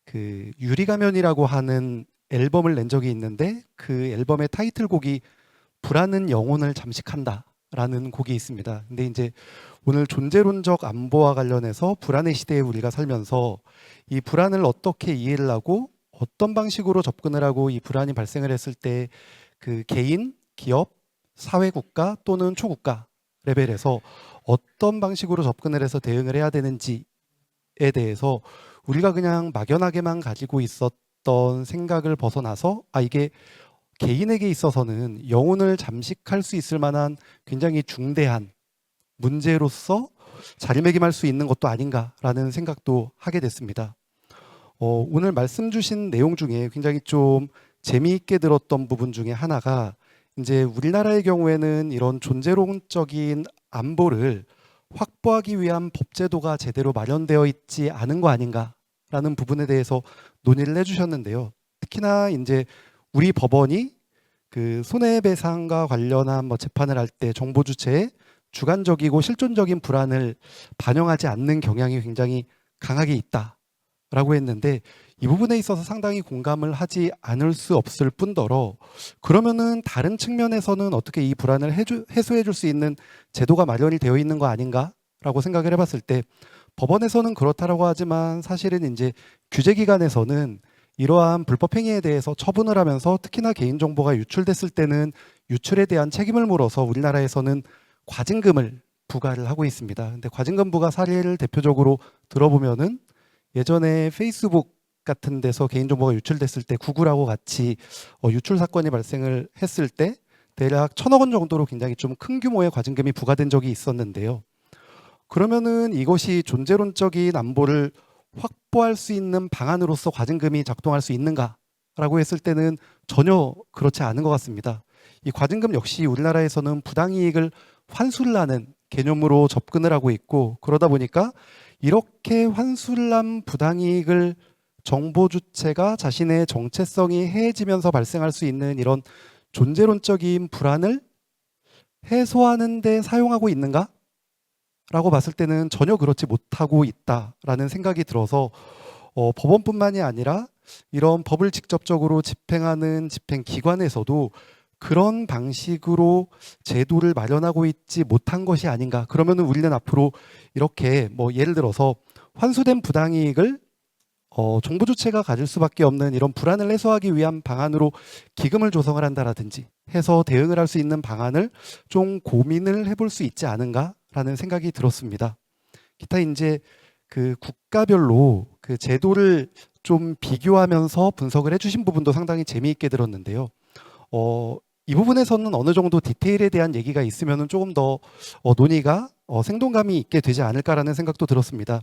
그 유리가면이라고 하는 앨범을 낸 적이 있는데 그 앨범의 타이틀곡이 불안은 영혼을 잠식한다라는 곡이 있습니다. 근데 이제 오늘 존재론적 안보와 관련해서 불안의 시대에 우리가 살면서 이 불안을 어떻게 이해를 하고 어떤 방식으로 접근을 하고 이 불안이 발생을 했을 때 그 개인, 기업, 사회국가 또는 초국가 레벨에서 어떤 방식으로 접근을 해서 대응을 해야 되는지에 대해서 우리가 그냥 막연하게만 가지고 있었던 생각을 벗어나서 이게 개인에게 있어서는 영혼을 잠식할 수 있을 만한 굉장히 중대한 문제로서 자리매김할 수 있는 것도 아닌가라는 생각도 하게 됐습니다. 오늘 말씀 주신 내용 중에 굉장히 좀 재미있게 들었던 부분 중에 하나가 이제 우리나라의 경우에는 이런 존재론적인 안보를 확보하기 위한 법제도가 제대로 마련되어 있지 않은 거 아닌가라는 부분에 대해서 논의를 해주셨는데요. 특히나 이제 우리 법원이 그 손해배상과 관련한 뭐 재판을 할 때 정보 주체의 주관적이고 실존적인 불안을 반영하지 않는 경향이 굉장히 강하게 있다라고 했는데 이 부분에 있어서 상당히 공감을 하지 않을 수 없을 뿐더러 그러면은 다른 측면에서는 어떻게 이 불안을 해소해 줄 수 있는 제도가 마련이 되어 있는 거 아닌가라고 생각을 해봤을 때 법원에서는 그렇다라고 하지만 사실은 이제 규제기관에서는 이러한 불법 행위에 대해서 처분을 하면서 특히나 개인정보가 유출됐을 때는 유출에 대한 책임을 물어서 우리나라에서는 과징금을 부과를 하고 있습니다. 근데 과징금 부과 사례를 대표적으로 들어보면은 예전에 페이스북 같은 데서 개인정보가 유출됐을 때 구글하고 같이 유출 사건이 발생을 했을 때 대략 1,000억 원 정도로 굉장히 좀 큰 규모의 과징금이 부과된 적이 있었는데요. 그러면은 이것이 존재론적인 안보를 확보할 수 있는 방안으로서 과징금이 작동할 수 있는가라고 했을 때는 전혀 그렇지 않은 것 같습니다. 이 과징금 역시 우리나라에서는 부당이익을 환수를 하는 개념으로 접근을 하고 있고 그러다 보니까 이렇게 환수를 한 부당이익을 정보 주체가 자신의 정체성이 해해지면서 발생할 수 있는 이런 존재론적인 불안을 해소하는 데 사용하고 있는가? 라고 봤을 때는 전혀 그렇지 못하고 있다라는 생각이 들어서 법원뿐만이 아니라 이런 법을 직접적으로 집행하는 집행기관에서도 그런 방식으로 제도를 마련하고 있지 못한 것이 아닌가. 그러면은 우리는 앞으로 이렇게 뭐 예를 들어서 환수된 부당이익을 정부 주체가 가질 수밖에 없는 이런 불안을 해소하기 위한 방안으로 기금을 조성을 한다라든지 해서 대응을 할 수 있는 방안을 좀 고민을 해볼 수 있지 않은가라는 생각이 들었습니다. 기타 이제 그 국가별로 그 제도를 좀 비교하면서 분석을 해주신 부분도 상당히 재미있게 들었는데요. 이 부분에서는 어느 정도 디테일에 대한 얘기가 있으면 조금 더 논의가 생동감이 있게 되지 않을까라는 생각도 들었습니다.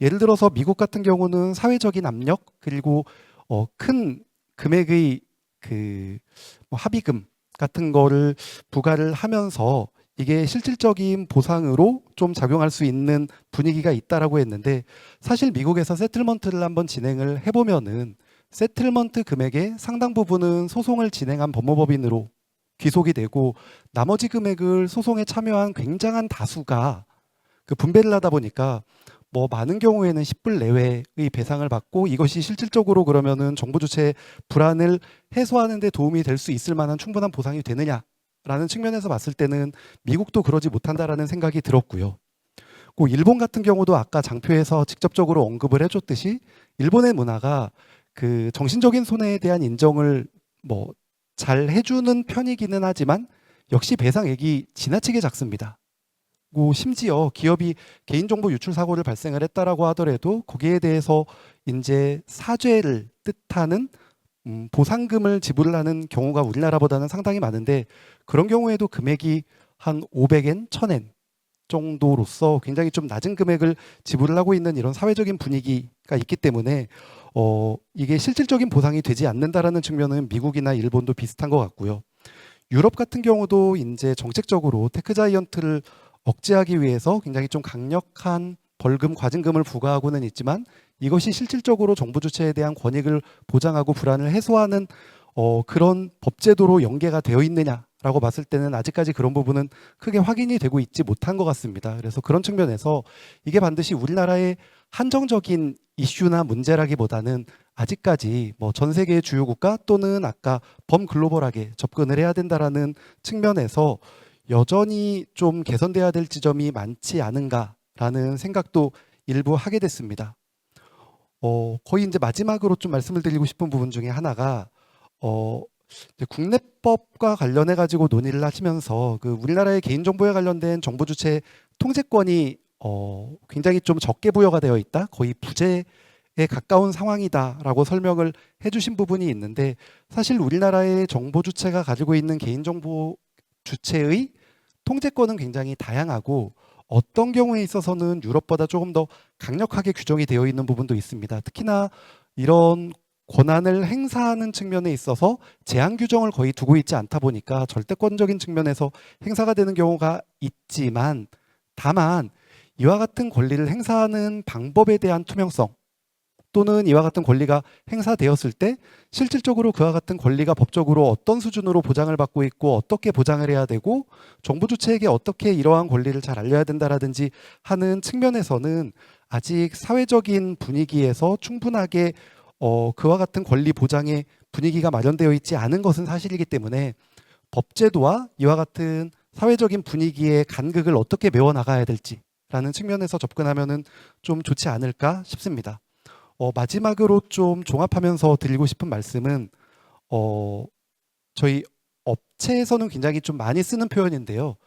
예를 들어서 미국 같은 경우는 사회적인 압력 그리고 큰 금액의 그 합의금 같은 거를 부과를 하면서 이게 실질적인 보상으로 좀 작용할 수 있는 분위기가 있다라고 했는데 사실 미국에서 세틀먼트를 한번 진행을 해보면은 세틀먼트 금액의 상당 부분은 소송을 진행한 법무법인으로 귀속이 되고 나머지 금액을 소송에 참여한 굉장한 다수가 그 분배를 하다 보니까 뭐 많은 경우에는 10불 내외의 배상을 받고 이것이 실질적으로 그러면은 정부 주체의 불안을 해소하는 데 도움이 될 수 있을 만한 충분한 보상이 되느냐라는 측면에서 봤을 때는 미국도 그러지 못한다라는 생각이 들었고요. 그 일본 같은 경우도 아까 장표에서 직접적으로 언급을 해줬듯이 일본의 문화가 그 정신적인 손해에 대한 인정을 뭐 잘 해주는 편이기는 하지만 역시 배상액이 지나치게 작습니다. 심지어 기업이 개인정보 유출 사고를 발생을 했다라고 하더라도 거기에 대해서 이제 사죄를 뜻하는 보상금을 지불을 하는 경우가 우리나라보다는 상당히 많은데 그런 경우에도 금액이 한 500엔, 1000엔 정도로서 굉장히 좀 낮은 금액을 지불을 하고 있는 이런 사회적인 분위기가 있기 때문에 이게 실질적인 보상이 되지 않는다라는 측면은 미국이나 일본도 비슷한 것 같고요. 유럽 같은 경우도 이제 정책적으로 테크자이언트를 억제하기 위해서 굉장히 좀 강력한 벌금, 과징금을 부과하고는 있지만 이것이 실질적으로 정부 주체에 대한 권익을 보장하고 불안을 해소하는 그런 법제도로 연계가 되어 있느냐라고 봤을 때는 아직까지 그런 부분은 크게 확인이 되고 있지 못한 것 같습니다. 그래서 그런 측면에서 이게 반드시 우리나라의 한정적인 이슈나 문제라기보다는 아직까지 뭐 전 세계의 주요 국가 또는 아까 범글로벌하게 접근을 해야 된다라는 측면에서 여전히 좀 개선돼야 될 지점이 많지 않은가라는 생각도 일부 하게 됐습니다. 거의 이제 마지막으로 좀 말씀을 드리고 싶은 부분 중에 하나가 이제 국내법과 관련해 가지고 논의를 하시면서 그 우리나라의 개인정보에 관련된 정보 주체 통제권이 굉장히 좀 적게 부여가 되어 있다, 거의 부재에 가까운 상황이다라고 설명을 해주신 부분이 있는데, 사실 우리나라의 정보 주체가 가지고 있는 개인정보 주체의 통제권은 굉장히 다양하고 어떤 경우에 있어서는 유럽보다 조금 더 강력하게 규정이 되어 있는 부분도 있습니다. 특히나 이런 권한을 행사하는 측면에 있어서 제한 규정을 거의 두고 있지 않다 보니까 절대권적인 측면에서 행사가 되는 경우가 있지만, 다만 이와 같은 권리를 행사하는 방법에 대한 투명성, 또는 이와 같은 권리가 행사되었을 때 실질적으로 그와 같은 권리가 법적으로 어떤 수준으로 보장을 받고 있고 어떻게 보장을 해야 되고 정부 주체에게 어떻게 이러한 권리를 잘 알려야 된다라든지 하는 측면에서는 아직 사회적인 분위기에서 충분하게 그와 같은 권리 보장의 분위기가 마련되어 있지 않은 것은 사실이기 때문에 법제도와 이와 같은 사회적인 분위기의 간극을 어떻게 메워나가야 될지라는 측면에서 접근하면은 좀 좋지 않을까 싶습니다. 마지막으로 좀 종합하면서 드리고 싶은 말씀은 저희 업체에서는 굉장히 좀 많이 쓰는 표현인데요.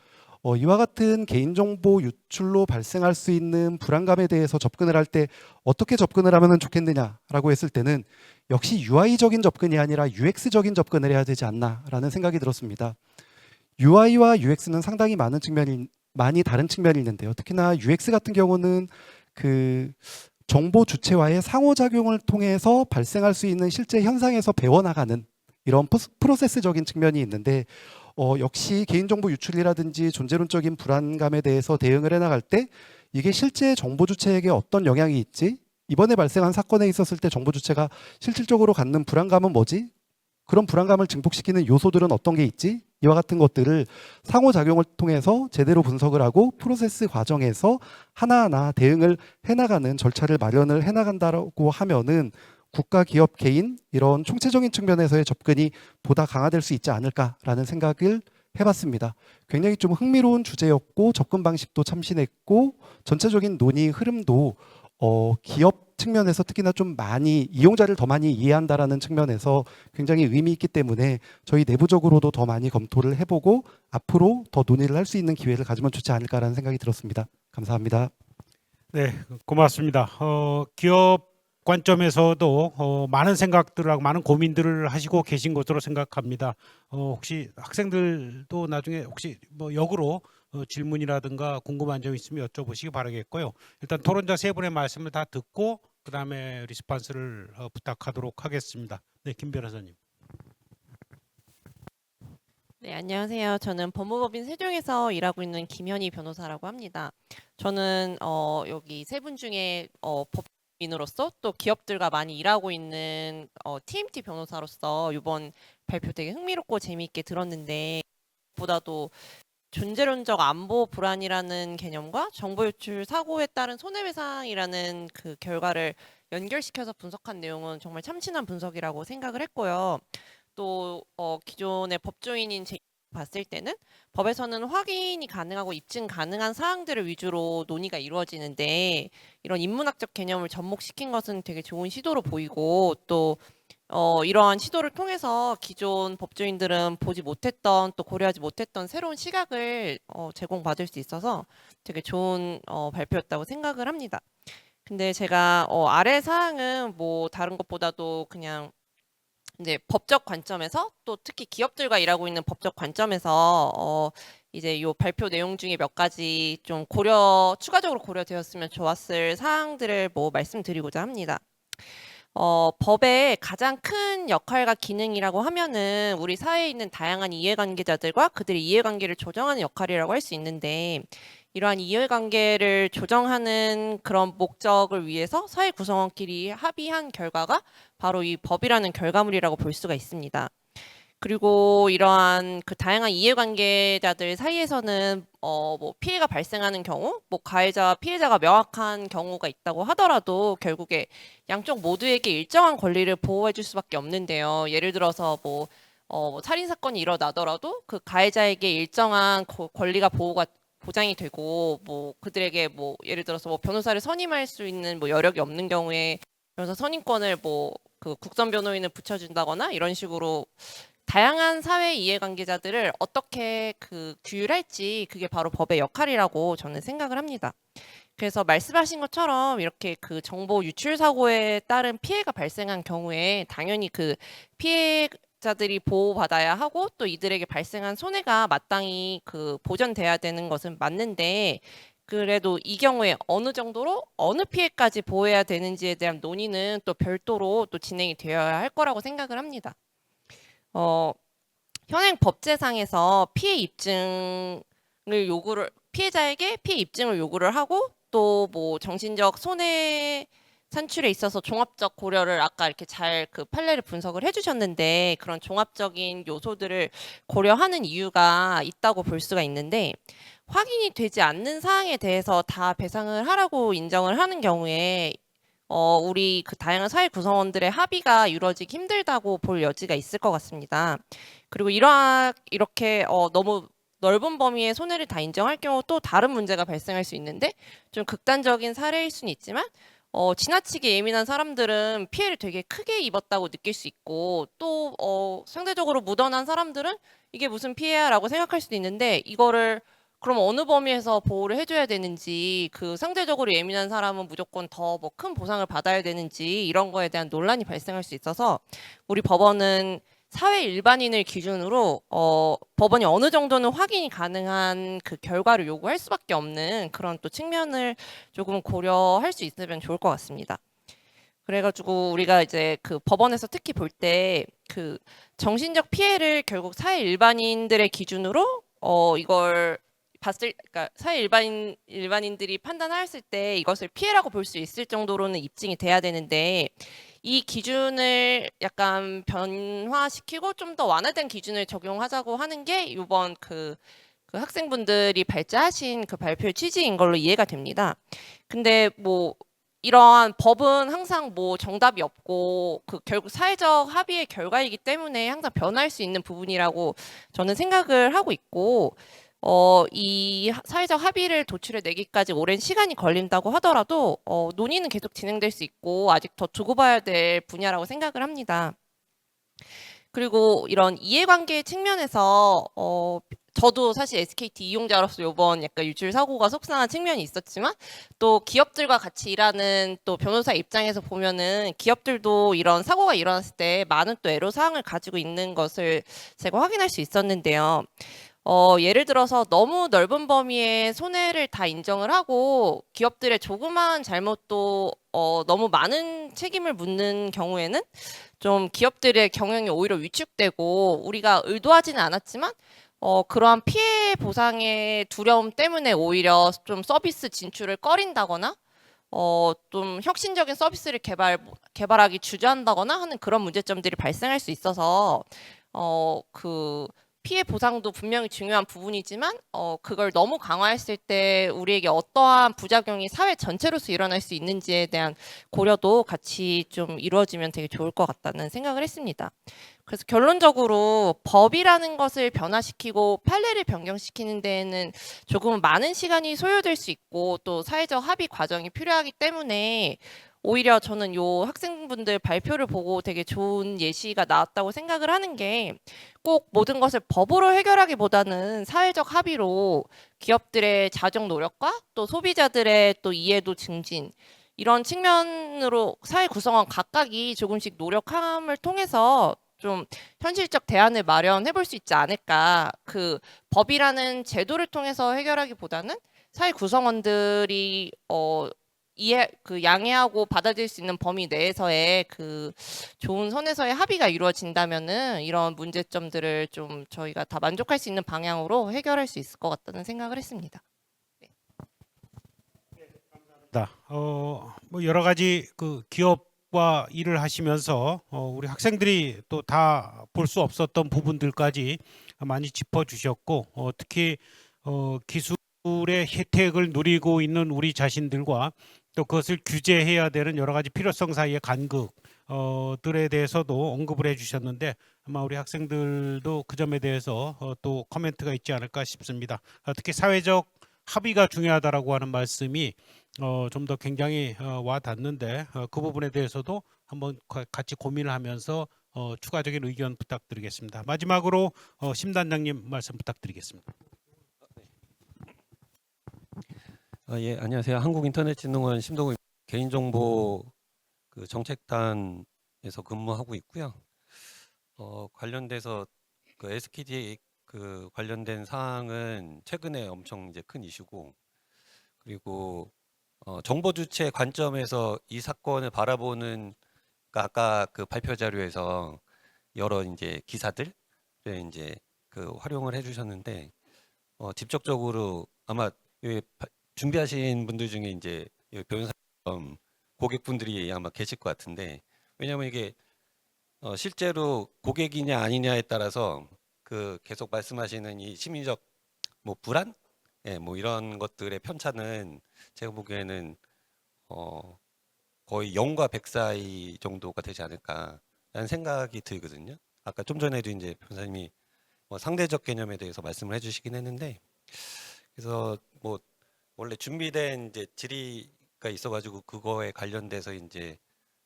이와 같은 개인정보 유출로 발생할 수 있는 불안감에 대해서 접근을 할 때 어떻게 접근을 하면 좋겠느냐라고 했을 때는 역시 UI적인 접근이 아니라 UX적인 접근을 해야 되지 않나라는 생각이 들었습니다. UI와 UX는 상당히 많이 다른 측면이 있는데요. 특히나 UX 같은 경우는 그 정보 주체와의 상호작용을 통해서 발생할 수 있는 실제 현상에서 배워나가는 이런 프로세스적인 측면이 있는데, 역시 개인정보 유출이라든지 존재론적인 불안감에 대해서 대응을 해나갈 때 이게 실제 정보 주체에게 어떤 영향이 있지? 이번에 발생한 사건에 있었을 때 정보 주체가 실질적으로 갖는 불안감은 뭐지? 그런 불안감을 증폭시키는 요소들은 어떤 게 있지? 이와 같은 것들을 상호작용을 통해서 제대로 분석을 하고 프로세스 과정에서 하나하나 대응을 해나가는 절차를 마련을 해나간다고 하면은 국가, 기업, 개인 이런 총체적인 측면에서의 접근이 보다 강화될 수 있지 않을까라는 생각을 해봤습니다. 굉장히 좀 흥미로운 주제였고 접근 방식도 참신했고 전체적인 논의 흐름도 기업 측면에서 특히나 좀 많이 이용자를 더 많이 이해한다라는 측면에서 굉장히 의미 있기 때문에 저희 내부적으로도 더 많이 검토를 해보고 앞으로 더 논의를 할 수 있는 기회를 가지면 좋지 않을까라는 생각이 들었습니다. 감사합니다. 네, 고맙습니다. 기업 관점에서도 많은 생각들을 하고 많은 고민들을 하시고 계신 것으로 생각합니다. 혹시 학생들도 나중에 혹시 뭐 역으로 질문이라든가 궁금한 점 있으면 여쭤보시기 바라겠고요. 일단 토론자 세 분의 말씀을 다 듣고 그 다음에 리스판스를 부탁하도록 하겠습니다. 네, 김 변호사님. 네, 안녕하세요. 저는 법무법인 세종에서 일하고 있는 김현희 변호사라고 합니다. 저는 여기 세 분 중에 법인으로서 또 기업들과 많이 일하고 있는 TMT 변호사로서 이번 발표 되게 흥미롭고 재미있게 들었는데, 보다도 존재론적 안보 불안이라는 개념과 정보 유출 사고에 따른 손해배상이라는 그 결과를 연결시켜서 분석한 내용은 정말 참신한 분석이라고 생각을 했고요. 또 기존의 법조인인 제 봤을 때는 법에서는 확인이 가능하고 입증 가능한 사항들을 위주로 논의가 이루어지는데, 이런 인문학적 개념을 접목시킨 것은 되게 좋은 시도로 보이고, 또 이러한 시도를 통해서 기존 법조인들은 보지 못했던 또 고려하지 못했던 새로운 시각을 제공받을 수 있어서 되게 좋은 발표였다고 생각을 합니다. 근데 제가 아래 사항은 뭐 다른 것보다도 그냥 이제 법적 관점에서, 또 특히 기업들과 일하고 있는 법적 관점에서 이제 요 발표 내용 중에 몇 가지 좀 추가적으로 고려되었으면 좋았을 사항들을 뭐 말씀드리고자 합니다. 법의 가장 큰 역할과 기능이라고 하면은 우리 사회에 있는 다양한 이해관계자들과 그들의 이해관계를 조정하는 역할이라고 할 수 있는데, 이러한 이해관계를 조정하는 그런 목적을 위해서 사회 구성원끼리 합의한 결과가 바로 이 법이라는 결과물이라고 볼 수가 있습니다. 그리고 이러한 그 다양한 이해관계자들 사이에서는 뭐 피해가 발생하는 경우, 뭐 가해자와 피해자가 명확한 경우가 있다고 하더라도 결국에 양쪽 모두에게 일정한 권리를 보호해줄 수밖에 없는데요. 예를 들어서 뭐 살인 사건이 일어나더라도 그 가해자에게 일정한 권리가 보장이 되고, 뭐 그들에게 뭐 예를 들어서 뭐 변호사를 선임할 수 있는 뭐 여력이 없는 경우에 변호사 선임권을 뭐 그 국선 변호인을 붙여준다거나 이런 식으로 다양한 사회 이해관계자들을 어떻게 그 규율할지 그게 바로 법의 역할이라고 저는 생각을 합니다. 그래서 말씀하신 것처럼 이렇게 그 정보 유출 사고에 따른 피해가 발생한 경우에 당연히 그 피해자들이 보호받아야 하고 또 이들에게 발생한 손해가 마땅히 그 보전돼야 되는 것은 맞는데 그래도 이 경우에 어느 정도로 어느 피해까지 보호해야 되는지에 대한 논의는 또 별도로 또 진행이 되어야 할 거라고 생각을 합니다. 현행 법제상에서 피해자에게 피해 입증을 요구를 하고 또 뭐 정신적 손해 산출에 있어서 종합적 고려를 아까 이렇게 잘 그 판례를 분석을 해주셨는데 그런 종합적인 요소들을 고려하는 이유가 있다고 볼 수가 있는데 확인이 되지 않는 사항에 대해서 다 배상을 하라고 인정을 하는 경우에 우리 그 다양한 사회 구성원들의 합의가 이루어지기 힘들다고 볼 여지가 있을 것 같습니다. 그리고 이렇게 너무 넓은 범위의 손해를 다 인정할 경우 또 다른 문제가 발생할 수 있는데 좀 극단적인 사례일 수는 있지만 지나치게 예민한 사람들은 피해를 되게 크게 입었다고 느낄 수 있고 또 상대적으로 무던한 사람들은 이게 무슨 피해야라고 생각할 수도 있는데 이거를 그럼 어느 범위에서 보호를 해줘야 되는지 그 상대적으로 예민한 사람은 무조건 더 뭐 큰 보상을 받아야 되는지 이런 거에 대한 논란이 발생할 수 있어서 우리 법원은 사회 일반인을 기준으로 법원이 어느 정도는 확인이 가능한 그 결과를 요구할 수밖에 없는 그런 또 측면을 조금 고려할 수 있으면 좋을 것 같습니다. 그래가지고 우리가 이제 그 법원에서 특히 볼 때 그 정신적 피해를 결국 사회 일반인들의 기준으로 이걸 그러니까 사회 일반인들이 판단했을 때 이것을 피해라고 볼 수 있을 정도로는 입증이 돼야 되는데 이 기준을 약간 변화시키고 좀 더 완화된 기준을 적용하자고 하는 게 이번 그 학생분들이 발제하신 그 발표의 취지인 걸로 이해가 됩니다. 근데 뭐 이러한 법은 항상 뭐 정답이 없고 그 결국 사회적 합의의 결과이기 때문에 항상 변할 수 있는 부분이라고 저는 생각을 하고 있고 이 사회적 합의를 도출해 내기까지 오랜 시간이 걸린다고 하더라도 논의는 계속 진행될 수 있고 아직 더 두고 봐야 될 분야라고 생각을 합니다. 그리고 이런 이해관계 측면에서 저도 사실 SKT 이용자로서 이번 약간 유출 사고가 속상한 측면이 있었지만 또 기업들과 같이 일하는 또 변호사 입장에서 보면은 기업들도 이런 사고가 일어났을 때 많은 또 애로사항을 가지고 있는 것을 제가 확인할 수 있었는데요. 예를 들어서 너무 넓은 범위의 손해를 다 인정을 하고 기업들의 조그마한 잘못도 너무 많은 책임을 묻는 경우에는 좀 기업들의 경영이 오히려 위축되고 우리가 의도하지는 않았지만 그러한 피해 보상의 두려움 때문에 오히려 좀 서비스 진출을 꺼린다거나 좀 혁신적인 서비스를 개발하기 주저한다거나 하는 그런 문제점들이 발생할 수 있어서 그 피해 보상도 분명히 중요한 부분이지만 그걸 너무 강화했을 때 우리에게 어떠한 부작용이 사회 전체로서 일어날 수 있는지에 대한 고려도 같이 좀 이루어지면 되게 좋을 것 같다는 생각을 했습니다. 그래서 결론적으로 법이라는 것을 변화시키고 판례를 변경시키는 데에는 조금 많은 시간이 소요될 수 있고 또 사회적 합의 과정이 필요하기 때문에 오히려 저는 요 학생분들 발표를 보고 되게 좋은 예시가 나왔다고 생각을 하는 게 꼭 모든 것을 법으로 해결하기보다는 사회적 합의로 기업들의 자정 노력과 또 소비자들의 또 이해도 증진 이런 측면으로 사회 구성원 각각이 조금씩 노력함을 통해서 좀 현실적 대안을 마련해 볼 수 있지 않을까. 그 법이라는 제도를 통해서 해결하기보다는 사회 구성원들이 양해하고 받아들일 수 있는 범위 내에서의 그 좋은 선에서의 합의가 이루어진다면은 이런 문제점들을 좀 저희가 다 만족할 수 있는 방향으로 해결할 수 있을 것 같다는 생각을 했습니다. 뭐 여러 가지 그 기업과 일을 하시면서 우리 학생들이 또 다 볼 수 없었던 부분들까지 많이 짚어주셨고 특히 기술의 혜택을 누리고 있는 우리 자신들과 또 그것을 규제해야 되는 여러 가지 필요성 사이의 간극들에 대해서도 언급을 해주셨는데 아마 우리 학생들도 그 점에 대해서 또 코멘트가 있지 않을까 싶습니다. 특히 사회적 합의가 중요하다라고 하는 말씀이 좀 더 굉장히 와 닿는데 그 부분에 대해서도 한번 같이 고민을 하면서 추가적인 의견 부탁드리겠습니다. 마지막으로 심단장님 말씀 부탁드리겠습니다. 예, 안녕하세요. 한국인터넷진흥원 심동훈 개인정보 그 정책단에서 근무하고 있고요. 관련돼서 그 SKT 그 관련된 사항은 최근에 엄청 이제 큰 이슈고, 그리고 정보 주체 관점에서 이 사건을 바라보는, 그러니까 아까 그 발표 자료에서 여러 이제 기사들을 이제 그 활용을 해주셨는데, 직접적으로 아마 여기 준비하신 분들 중에 이제 변호사처럼 고객분들이 아마 계실 것 같은데, 왜냐하면 이게 실제로 고객이냐 아니냐에 따라서 그 계속 말씀하시는 이 심리적 뭐 불안, 예, 뭐 이런 것들의 편차는 제가 보기에는 거의 0과 100 사이 정도가 되지 않을까라는 생각이 들거든요. 아까 좀 전에도 이제 변호사님이 상대적 개념에 대해서 말씀을 해주시긴 했는데, 그래서 뭐 원래 준비된 이제 질의가 있어가지고 그거에 관련돼서 이제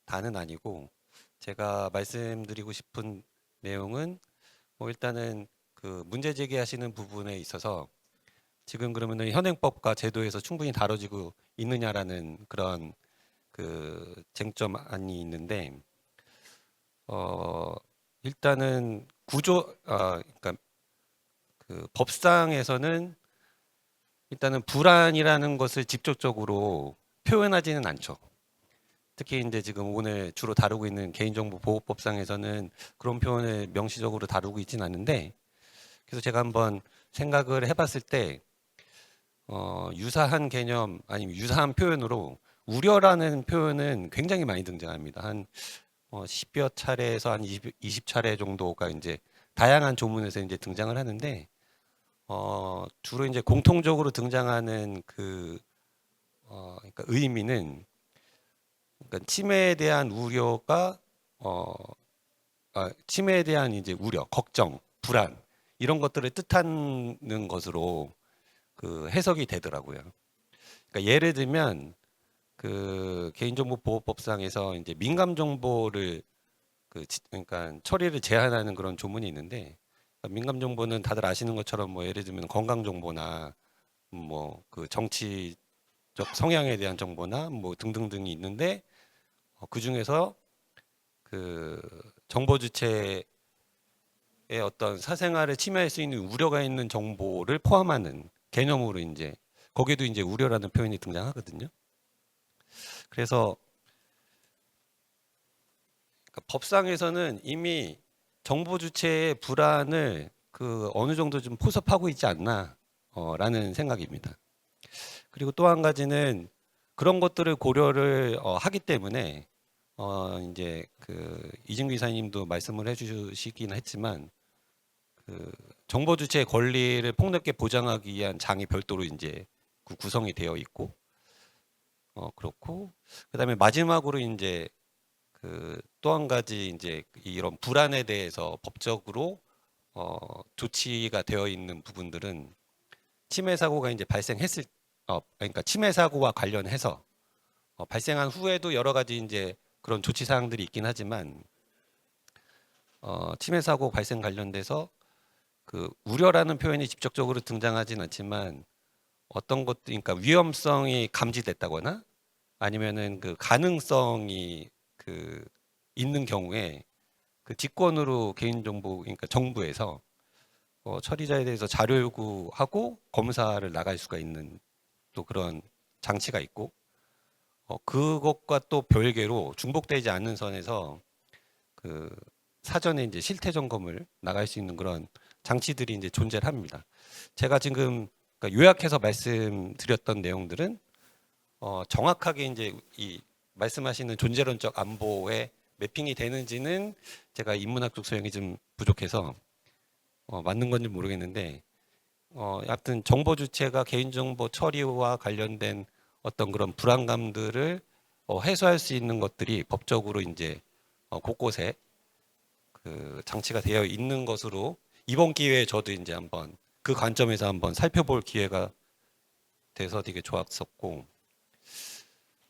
다는 아니고, 제가 말씀드리고 싶은 내용은 일단은 그 문제 제기하시는 부분에 있어서 지금 그러면은 현행법과 제도에서 충분히 다뤄지고 있느냐라는 그런 그 쟁점안이 있는데, 일단은 그러니까 그 법상에서는 일단은 불안이라는 것을 직접적으로 표현하지는 않죠. 특히 이제 지금 오늘 주로 다루고 있는 개인정보보호법상에서는 그런 표현을 명시적으로 다루고 있지는 않은데, 그래서 제가 한번 생각을 해봤을 때 유사한 개념 아니면 유사한 표현으로 우려라는 표현은 굉장히 많이 등장합니다. 한 10여 차례에서 한 20차례 정도가 이제 다양한 조문에서 이제 등장을 하는데, 주로 이제 공통적으로 등장하는 그러니까 의미는, 그러니까 침해에 대한 우려가 침해에 대한 이제 우려, 걱정, 불안 이런 것들을 뜻하는 것으로 그 해석이 되더라고요. 그러니까 예를 들면 그 개인정보보호법상에서 이제 민감 정보를 그러니까 처리를 제한하는 그런 조문이 있는데, 민감 정보는 다들 아시는 것처럼 뭐 예를 들면 건강 정보나 뭐 그 정치적 성향에 대한 정보나 뭐 등등등이 있는데, 그 중에서 그 정보 주체의 어떤 사생활을 침해할 수 있는 우려가 있는 정보를 포함하는 개념으로 이제 거기에도 이제 우려라는 표현이 등장하거든요. 그래서 그러니까 법상에서는 이미 정보 주체의 불안을 그 어느 정도 좀 포섭하고 있지 않나 라는 생각입니다. 그리고 또 한 가지는 그런 것들을 고려를 하기 때문에 이제 그 이진규 이사님도 말씀을 해주시긴 했지만, 그 정보 주체의 권리를 폭넓게 보장하기 위한 장이 별도로 이제 구성이 되어 있고, 그렇고 그다음에 마지막으로 이제 그 또 한 가지 이제 이런 불안에 대해서 법적으로 조치가 되어 있는 부분들은 침해 사고가 이제 발생했을 그러니까 침해 사고와 관련해서 발생한 후에도 여러 가지 이제 그런 조치 사항들이 있긴 하지만, 침해 사고 발생 관련돼서 그 우려라는 표현이 직접적으로 등장하진 않지만, 어떤 것도 그러니까 위험성이 감지됐다거나 아니면은 그 가능성이 그 있는 경우에 그 직권으로 개인정보 그러니까 정부에서 처리자에 대해서 자료 요구하고 검사를 나갈 수가 있는 또 그런 장치가 있고, 그것과 또 별개로 중복되지 않는 선에서 그 사전에 이제 실태 점검을 나갈 수 있는 그런 장치들이 이제 존재를 합니다. 제가 지금 그러니까 요약해서 말씀드렸던 내용들은 정확하게 이제 이 말씀하시는 존재론적 안보에 매핑이 되는지는 제가 인문학적 소양이 좀 부족해서 맞는 건지 모르겠는데, 하여튼 정보 주체가 개인정보 처리와 관련된 어떤 그런 불안감들을 해소할 수 있는 것들이 법적으로 이제 곳곳에 그 장치가 되어 있는 것으로 이번 기회에 저도 이제 한번 그 관점에서 한번 살펴볼 기회가 돼서 되게 좋았었고,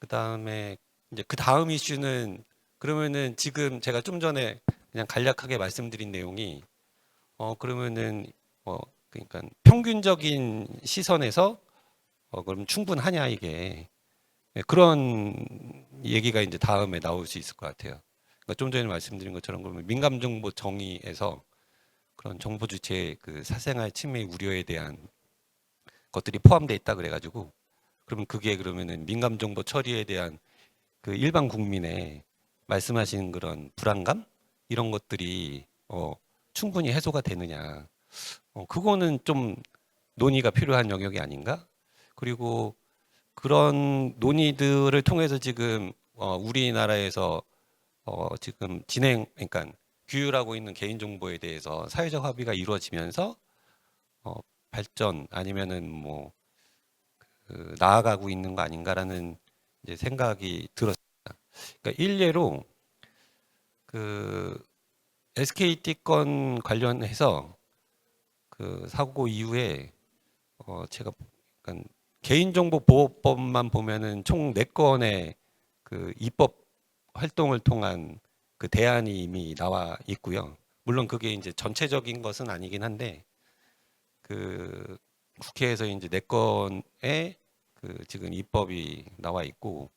그 다음에 이제 그 다음 이슈는 그러면은 지금 제가 좀 전에 그냥 간략하게 말씀드린 내용이 그러면은 그러니까 평균적인 시선에서 그럼 충분하냐 이게 그런 얘기가 이제 다음에 나올 수 있을 것 같아요. 그러니까 좀 전에 말씀드린 것처럼 그러면 민감 정보 정의에서 그런 정보 주체의 그 사생활 침해 우려에 대한 것들이 포함되어 있다 그래가지고 그러면 그게 그러면은 민감 정보 처리에 대한 그 일반 국민의 말씀하신 그런 불안감 이런 것들이 충분히 해소가 되느냐 그거는 좀 논의가 필요한 영역이 아닌가? 그리고 그런 논의들을 통해서 지금 우리나라에서 지금 그러니까 규율하고 있는 개인정보에 대해서 사회적 합의가 이루어지면서 발전 아니면은 뭐 나아가고 있는 거 아닌가라는 이제 생각이 들었습니다. 그러니까 일례로 그 SKT 건 관련해서 그 사고 이후에 제가 약간 개인정보보호법만 보면은 총 4건의 그 입법 활동을 통한 그 대안이 이미 나와 있고요. 물론 그게 이제 전체적인 것은 아니긴 한데 그 국회에서 이제 4건의 그 지금 입법이 나와 있고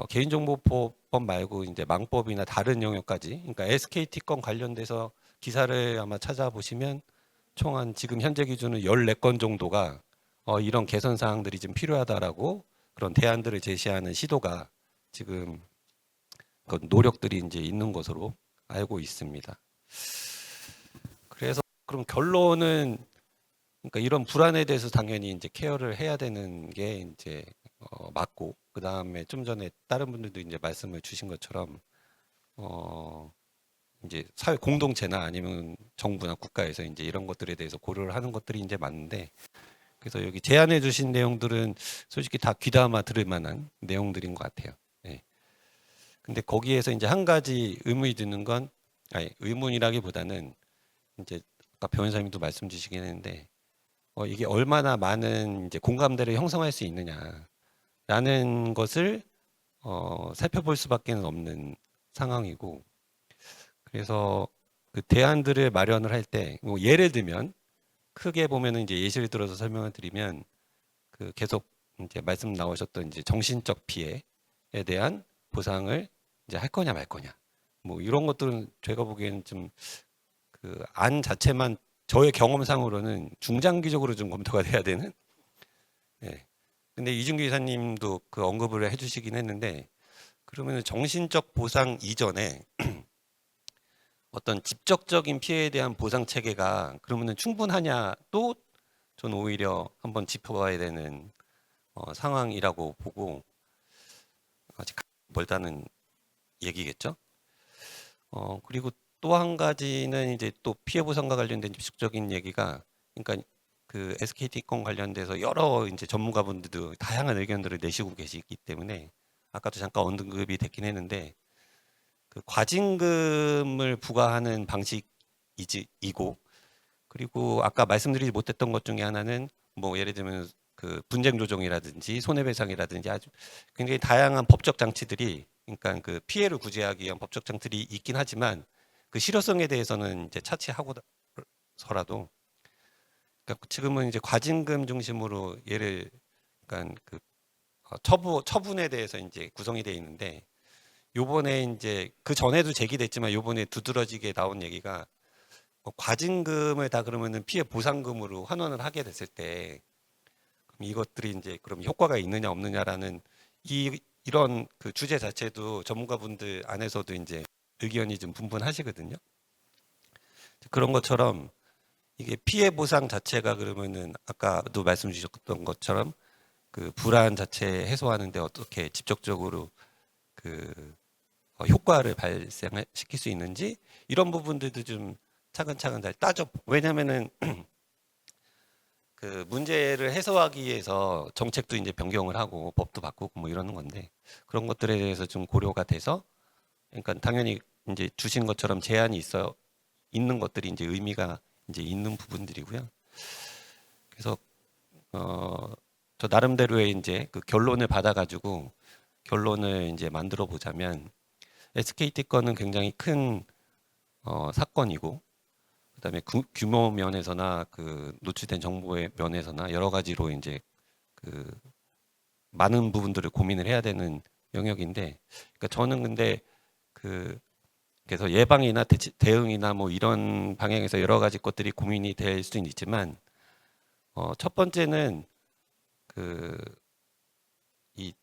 개인정보보호법 말고 이제 망법이나 다른 영역까지 그러니까 SKT 건 관련돼서 기사를 아마 찾아보시면 총 한 지금 현재 기준은 14건 정도가 이런 개선 사항들이 좀 필요하다라고 그런 대안들을 제시하는 시도가 지금 그 노력들이 이제 있는 것으로 알고 있습니다. 그래서 그럼 결론은 그러니까 이런 불안에 대해서 당연히 이제 케어를 해야 되는 게 이제 맞고 그 다음에 좀 전에 다른 분들도 이제 말씀을 주신 것처럼 이제 사회 공동체나 아니면 정부나 국가에서 이제 이런 것들에 대해서 고려를 하는 것들이 이제 맞는데 그래서 여기 제안해 주신 내용들은 솔직히 다 귀담아 들을 만한 내용들인 것 같아요. 네. 근데 거기에서 이제 한 가지 의문이 드는 건 아니 의문이라기보다는 이제 아까 변호사님도 말씀 주시긴 했는데 이게 얼마나 많은 이제 공감대를 형성할 수 있느냐라는 것을 살펴볼 수밖에 없는 상황이고 그래서 그 대안들을 마련을 할 때 뭐 예를 들면 크게 보면은 이제 예시를 들어서 설명을 드리면 그 계속 이제 말씀 나오셨던 이제 정신적 피해에 대한 보상을 이제 할 거냐 말 거냐 뭐 이런 것들은 제가 보기에는 좀 그 안 자체만 저의 경험상으로는 중장기적으로 좀 검토가 돼야 되는. 예. 근데 이준규 이사님도 그 언급을 해주시긴 했는데 그러면 정신적 보상 이전에 어떤 직접적인 피해에 대한 보상 체계가 그러면은 충분하냐 또 저는 오히려 한번 짚어봐야 되는 상황이라고 보고 아직 멀다는 얘기겠죠. 그리고 또 한 가지는 이제 또 피해 보상과 관련된 직접적인 얘기가 그러니까 그 SKT 건 관련돼서 여러 이제 전문가분들도 다양한 의견들을 내시고 계시기 때문에 아까도 잠깐 언급이 됐긴 했는데 그 과징금을 부과하는 방식이고 그리고 아까 말씀드리지 못했던 것 중에 하나는 뭐 예를 들면 그 분쟁 조정이라든지 손해배상이라든지 아주 굉장히 다양한 법적 장치들이 그러니까 그 피해를 구제하기 위한 법적 장치들이 있긴 하지만 그 실효성에 대해서는 이제 차치하고서라도 그러니까 지금은 이제 과징금 중심으로 그러니까 그 처분에 대해서 이제 구성이 되어 있는데 요번에 이제 그 전에도 제기됐지만 요번에 두드러지게 나온 얘기가 과징금을 다 그러면은 피해 보상금으로 환원을 하게 됐을 때 그럼 이것들이 이제 그럼 효과가 있느냐 없느냐라는 이런 그 주제 자체도 전문가분들 안에서도 이제 의견이 좀 분분하시거든요. 그런 것처럼 이게 피해 보상 자체가 그러면은 아까도 말씀 주셨던 것처럼 그 불안 자체 해소하는데 어떻게 직접적으로 그 효과를 발생시킬 수 있는지 이런 부분들도 좀 차근차근 잘 따져. 왜냐면은 그 문제를 해소하기 위해서 정책도 이제 변경을 하고 법도 바꾸고 뭐 이러는 건데 그런 것들에 대해서 좀 고려가 돼서 그러니까 당연히 이제 주신 것처럼 제한이 있는 것들이 이제 의미가 이제 있는 부분들이고요. 그래서 저 나름대로의 이제 그 결론을 받아가지고 결론을 이제 만들어 보자면 SKT 건은 굉장히 큰 사건이고, 그다음에 규모 면에서나 그 노출된 정보의 면에서나 여러 가지로 이제 그 많은 부분들을 고민을 해야 되는 영역인데, 그러니까 저는 근데 그래서 예방이나 대응이나 뭐 이런 방향에서 여러 가지 것들이 고민이 될 수는 있지만, 첫 번째는 이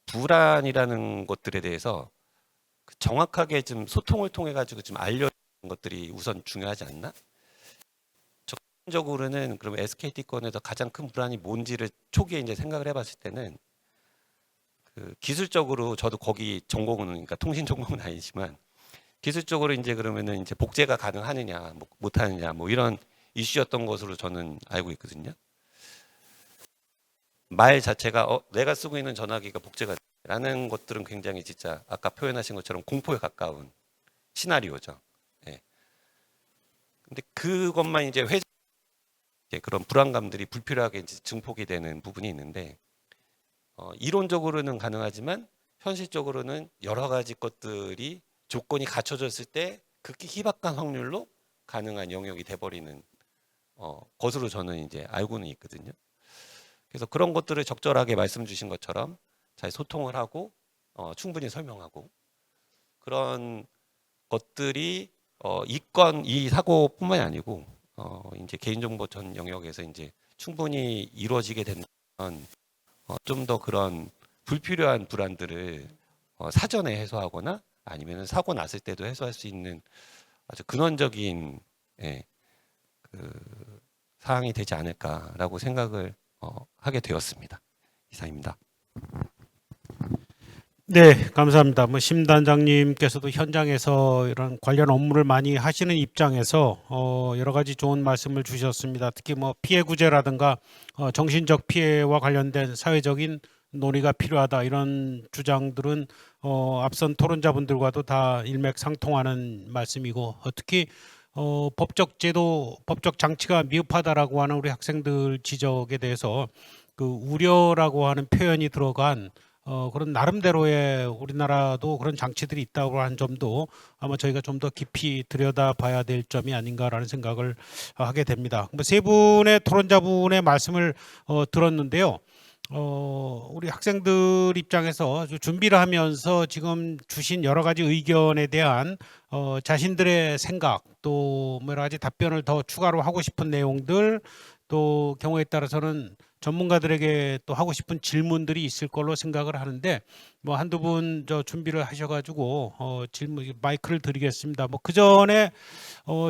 불안이라는 것들에 대해서 정확하게 좀 소통을 통해 가지고 좀 알려주는 것들이 우선 중요하지 않나? 적극적으로는 그럼 SKT 건에서 가장 큰 불안이 뭔지를 초기에 이제 생각을 해봤을 때는 기술적으로 저도 거기 전공은 그러니까 통신 전공은 아니지만 기술적으로 이제 그러면은 이제 복제가 가능하느냐 못하느냐 뭐 이런 이슈였던 것으로 저는 알고 있거든요. 말 자체가 내가 쓰고 있는 전화기가 복제가 라는 것들은 굉장히 진짜 아까 표현하신 것처럼 공포에 가까운 시나리오죠. 예. 근데 그것만 이제 그런 불안감들이 불필요하게 이제 증폭이 되는 부분이 있는데, 이론적으로는 가능하지만 현실적으로는 여러 가지 것들이 조건이 갖춰졌을 때 극히 희박한 확률로 가능한 영역이 돼버리는 것으로 저는 이제 알고는 있거든요. 그래서 그런 것들을 적절하게 말씀 주신 것처럼 잘 소통을 하고 충분히 설명하고 그런 것들이 이 사고뿐만이 아니고 이제 개인정보 전 영역에서 이제 충분히 이루어지게 되면 좀 더 그런 불필요한 불안들을 사전에 해소하거나 아니면 사고 났을 때도 해소할 수 있는 아주 근원적인 사항이 되지 않을까라고 생각을 하게 되었습니다. 이상입니다. 네, 감사합니다. 뭐 심단장님께서도 현장에서 이런 관련 업무를 많이 하시는 입장에서 여러 가지 좋은 말씀을 주셨습니다. 특히 뭐 피해 구제라든가 정신적 피해와 관련된 사회적인 논의가 필요하다 이런 주장들은 앞선 토론자분들과도 다 일맥상통하는 말씀이고, 특히 법적 제도, 법적 장치가 미흡하다라고 하는 우리 학생들 지적에 대해서 그 우려라고 하는 표현이 들어간 그런 나름대로의 우리나라도 그런 장치들이 있다고 하는 점도 아마 저희가 좀 더 깊이 들여다봐야 될 점이 아닌가라는 생각을 하게 됩니다. 뭐 세 분의 토론자분의 말씀을 들었는데요. 우리 학생들 입장에서 준비를 하면서 지금 주신 여러 가지 의견에 대한 자신들의 생각, 또 여러 가지 답변을 더 추가로 하고 싶은 내용들, 또 경우에 따라서는 전문가들에게 또 하고 싶은 질문들이 있을 걸로 생각을 하는데, 뭐 한두 분 저 준비를 하셔가지고 질문 마이크를 드리겠습니다. 뭐 그 전에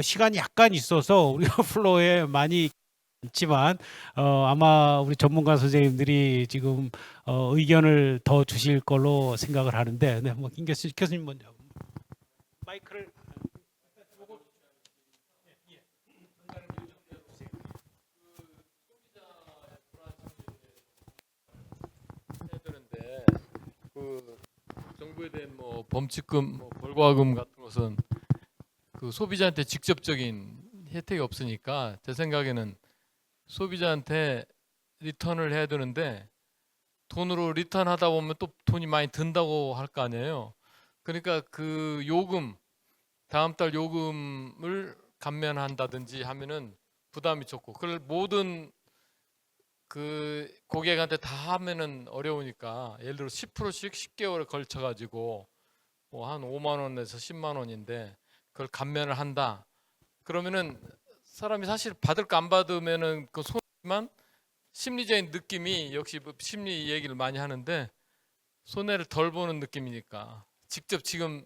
시간이 약간 있어서 우리가 플로어에 많이 있지만 아마 우리 전문가 선생님들이 지금 의견을 더 주실 걸로 생각을 하는데, 네, 뭐 김교수 교수님 먼저 마이크를. 되는데 그 정부에 대한 뭐 범칙금, 뭐 벌과금 같은 것은 그 소비자한테 직접적인 혜택이 없으니까 제 생각에는 소비자한테 리턴을 해야 되는데 돈으로 리턴하다 보면 또 돈이 많이 든다고 할 거 아니에요. 그러니까 그 요금, 다음 달 요금을 감면한다든지 하면은 부담이 적고, 그걸 모든 그 고객한테 다 하면은 어려우니까 예를 들어 10%씩 10개월에 걸쳐 가지고 뭐 한 5만 원에서 10만 원인데 그걸 감면을 한다. 그러면은 사람이 사실 받을까 안 받으면은 그 손해지만 심리적인 느낌이, 역시 심리 얘기를 많이 하는데 손해를 덜 보는 느낌이니까 직접 지금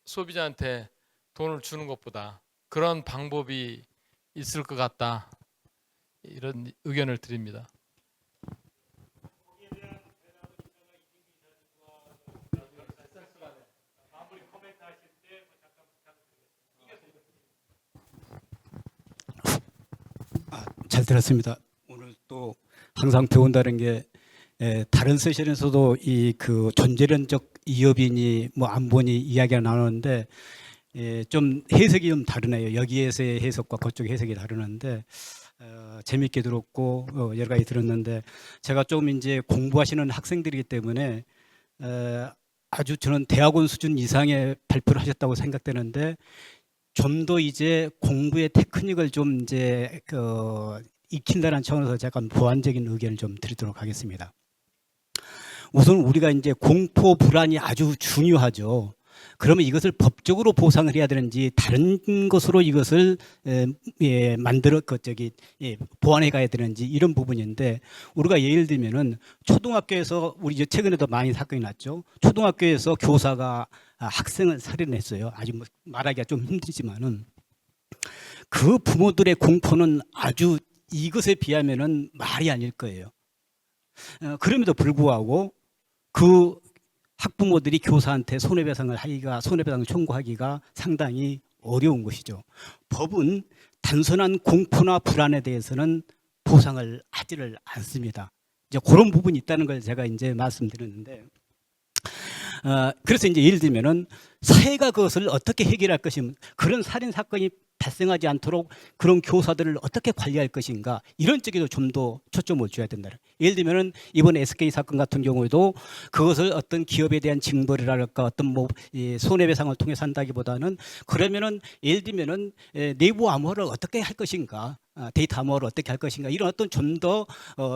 소비자한테 돈을 주는 것보다 그런 방법이 있을 것 같다. 이런 의견을 드립니다. 잘 들었습니다. 오늘 또 항상 배운다는 게 다른 세션에서도 이 그 존재론적 이협이니 뭐 안보니 이야기가 나오는데 좀 해석이 좀 다르네요. 여기에서의 해석과 그쪽 해석이 다르는데 재밌게 들었고 여러 가지 들었는데 제가 좀 이제 공부하시는 학생들이기 때문에 아주 저는 대학원 수준 이상의 발표를 하셨다고 생각되는데 좀 더 이제 공부의 테크닉을 좀 이제 익힌다는 차원에서 약간 보완적인 의견을 좀 드리도록 하겠습니다. 우선 우리가 이제 공포 불안이 아주 중요하죠. 그러면 이것을 법적으로 보상을 해야 되는지 다른 것으로 이것을 보완해 가야 되는지 이런 부분인데 우리가 예를 들면은 초등학교에서 우리 이제 최근에도 많이 사건이 났죠. 초등학교에서 교사가 학생을 살인했어요. 아직 뭐 말하기가 좀 힘들지만은 그 부모들의 공포는 아주 이것에 비하면은 말이 아닐 거예요. 그럼에도 불구하고 그 학부모들이 교사한테 손해배상을 청구하기가 상당히 어려운 것이죠. 법은 단순한 공포나 불안에 대해서는 보상을 하지를 않습니다. 이제 그런 부분이 있다는 걸 제가 이제 말씀드렸는데, 그래서 이제 예를 들면은 사회가 그것을 어떻게 해결할 것이면 그런 살인 사건이 발생하지 않도록 그런 교사들을 어떻게 관리할 것인가 이런 쪽에도 좀 더 초점을 줘야 된다. 예를 들면은 이번 SK 사건 같은 경우에도 그것을 어떤 기업에 대한 징벌이랄까 어떤 뭐 손해배상을 통해서 한다기보다는 그러면은 예를 들면은 내부 암호화를 어떻게 할 것인가, 데이터 암호화를 어떻게 할 것인가 이런 어떤 좀 더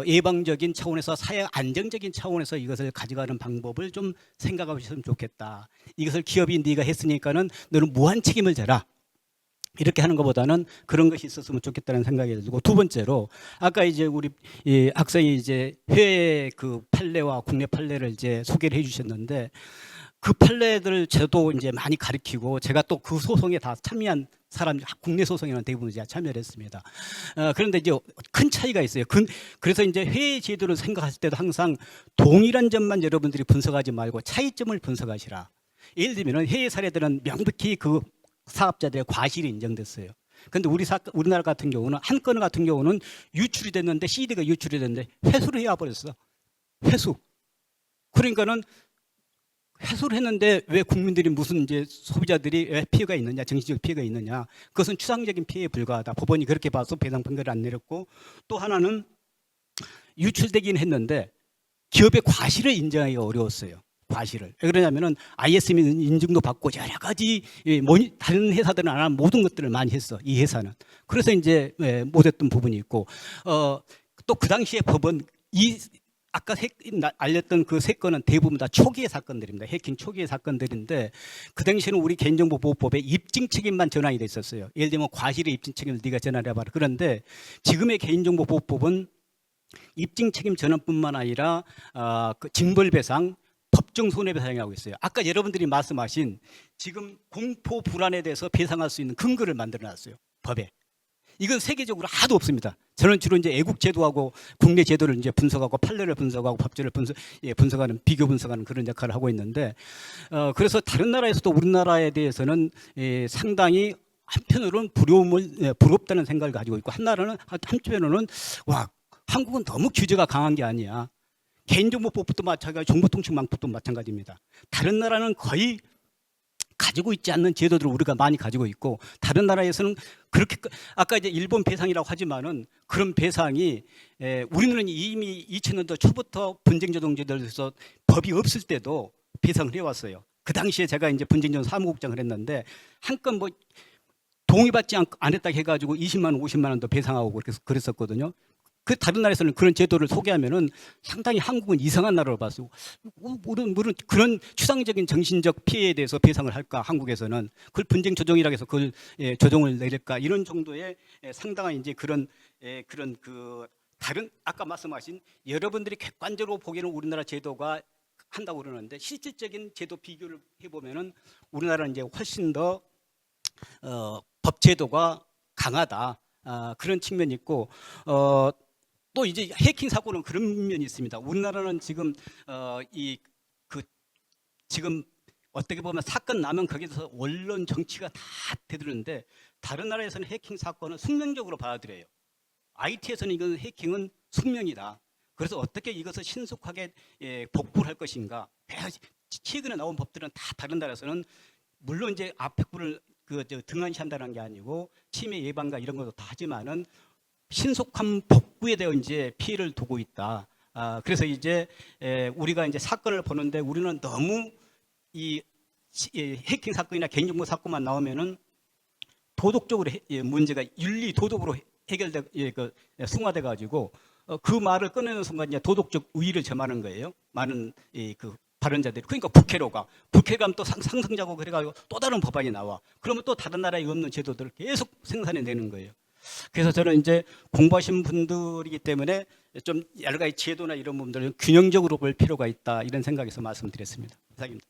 예방적인 차원에서 사회 안정적인 차원에서 이것을 가져가는 방법을 좀 생각하셨으면 좋겠다. 이것을 기업이 네가 했으니까는 너는 무한 책임을 져라. 이렇게 하는 것보다는 그런 것이 있었으면 좋겠다는 생각이 들고 두 번째로 아까 이제 우리 학생이 이제 해외 그 판례와 국내 판례를 이제 소개를 해주셨는데 그 판례들을 저도 이제 많이 가르치고 제가 또 그 소송에 다 참여한 사람 국내 소송에는 대부분 제가 참여를 했습니다. 그런데 이제 큰 차이가 있어요. 그래서 이제 해외 제도를 생각하실 때도 항상 동일한 점만 여러분들이 분석하지 말고 차이점을 분석하시라. 예를 들면 해외 사례들은 명백히 그 사업자들의 과실이 인정됐어요. 그런데 우리나라 같은 경우는 한 건 같은 경우는 유출이 됐는데 CD가 유출이 됐는데 회수를 해야 버렸어. 회수. 그러니까는 회수를 했는데 왜 국민들이 무슨 이제 소비자들이 왜 피해가 있느냐, 정신적 피해가 있느냐. 그것은 추상적인 피해에 불과하다. 법원이 그렇게 봐서 배상 판결을 안 내렸고 또 하나는 유출되긴 했는데 기업의 과실을 인정하기가 어려웠어요. 과실을. 왜 그러냐면은 ISM 인증도 받고 여러 가지 다른 회사들은 안 하는 모든 것들을 많이 했어. 이 회사는. 그래서 이제 못했던 부분이 있고 또 그 당시에 법은 아까 알렸던 그 세 건은 대부분 다 초기의 사건들입니다. 해킹 초기의 사건들인데 그 당시에는 우리 개인정보보호법에 입증 책임만 전환이 돼 있었어요. 예를 들면 과실의 입증 책임을 네가 전환해 봐라. 그런데 지금의 개인정보보호법은 입증 책임 전환뿐만 아니라 그 징벌배상 법정 손해배상이라고 있어요. 아까 여러분들이 말씀하신 지금 공포 불안에 대해서 배상할 수 있는 근거를 만들어놨어요. 법에. 이건 세계적으로 하나도 없습니다. 저는 주로 이제 애국 제도하고 국내 제도를 이제 분석하고 판례를 분석하고 법제를 분석하는 비교 분석하는 그런 역할을 하고 있는데 그래서 다른 나라에서도 우리나라에 대해서는 상당히 한편으로는 부럽다는 생각을 가지고 있고 한편으로는 와 한국은 너무 규제가 강한 게 아니야. 개인정보법도 마찬가지고 정보통신망법도 마찬가지입니다. 다른 나라는 거의 가지고 있지 않는 제도들을 우리가 많이 가지고 있고 다른 나라에서는 그렇게 아까 이제 일본 배상이라고 하지만은 그런 배상이 우리는 이미 2000년도 초부터 분쟁조정제도에서 법이 없을 때도 배상을 해왔어요. 그 당시에 제가 이제 분쟁조정 사무국장을 했는데 한 건 뭐 동의받지 안 했다 해가지고 20만 원, 50만 원도 배상하고 그랬었거든요. 그 다른 나라에서는 그런 제도를 소개하면은 상당히 한국은 이상한 나라로 봤어요. 물론 그런 추상적인 정신적 피해에 대해서 배상을 할까 한국에서는 그걸 분쟁 조정이라고 해서 그걸 조정을 내릴까 이런 정도의 상당한 이제 그런 그 다른 아까 말씀하신 여러분들이 객관적으로 보기에는 우리나라 제도가 한다고 그러는데 실질적인 제도 비교를 해보면은 우리나라는 이제 훨씬 더 법 제도가 강하다 그런 측면이 있고. 또 이제 해킹 사고는 그런 면이 있습니다. 우리나라는 지금 지금 어떻게 보면 사건 나면 거기서 언론 정치가 다 대드는데 다른 나라에서는 해킹 사건은 숙명적으로 받아들여요. IT에서는 이건 해킹은 숙명이다. 그래서 어떻게 이것을 신속하게 복구를 할 것인가. 최근에 나온 법들은 다 다른 나라에서는 물론 이제 앞에 불을 등한시한다는 게 아니고 침해 예방과 이런 것도 다 하지만은 신속한 복구에 대한 이제 피해를 두고 있다. 그래서 이제 우리가 이제 사건을 보는데 우리는 너무 이 해킹 사건이나 개인정보 사건만 나오면은 도덕적으로 문제가 윤리 도덕으로 해결돼 승화돼 가지고 그 말을 꺼내는 순간 이제 도덕적 우위를 점하는 거예요. 많은 그 발언자들이. 그러니까 북해가면 또 상승자고 그래가지고 또 다른 법안이 나와. 그러면 또 다른 나라에 없는 제도들을 계속 생산해 내는 거예요. 그래서 저는 이제 공부하신 분들이기 때문에 좀 여러 가지 제도나 이런 부분들을 균형적으로 볼 필요가 있다 이런 생각에서 말씀드렸습니다. 이상입니다.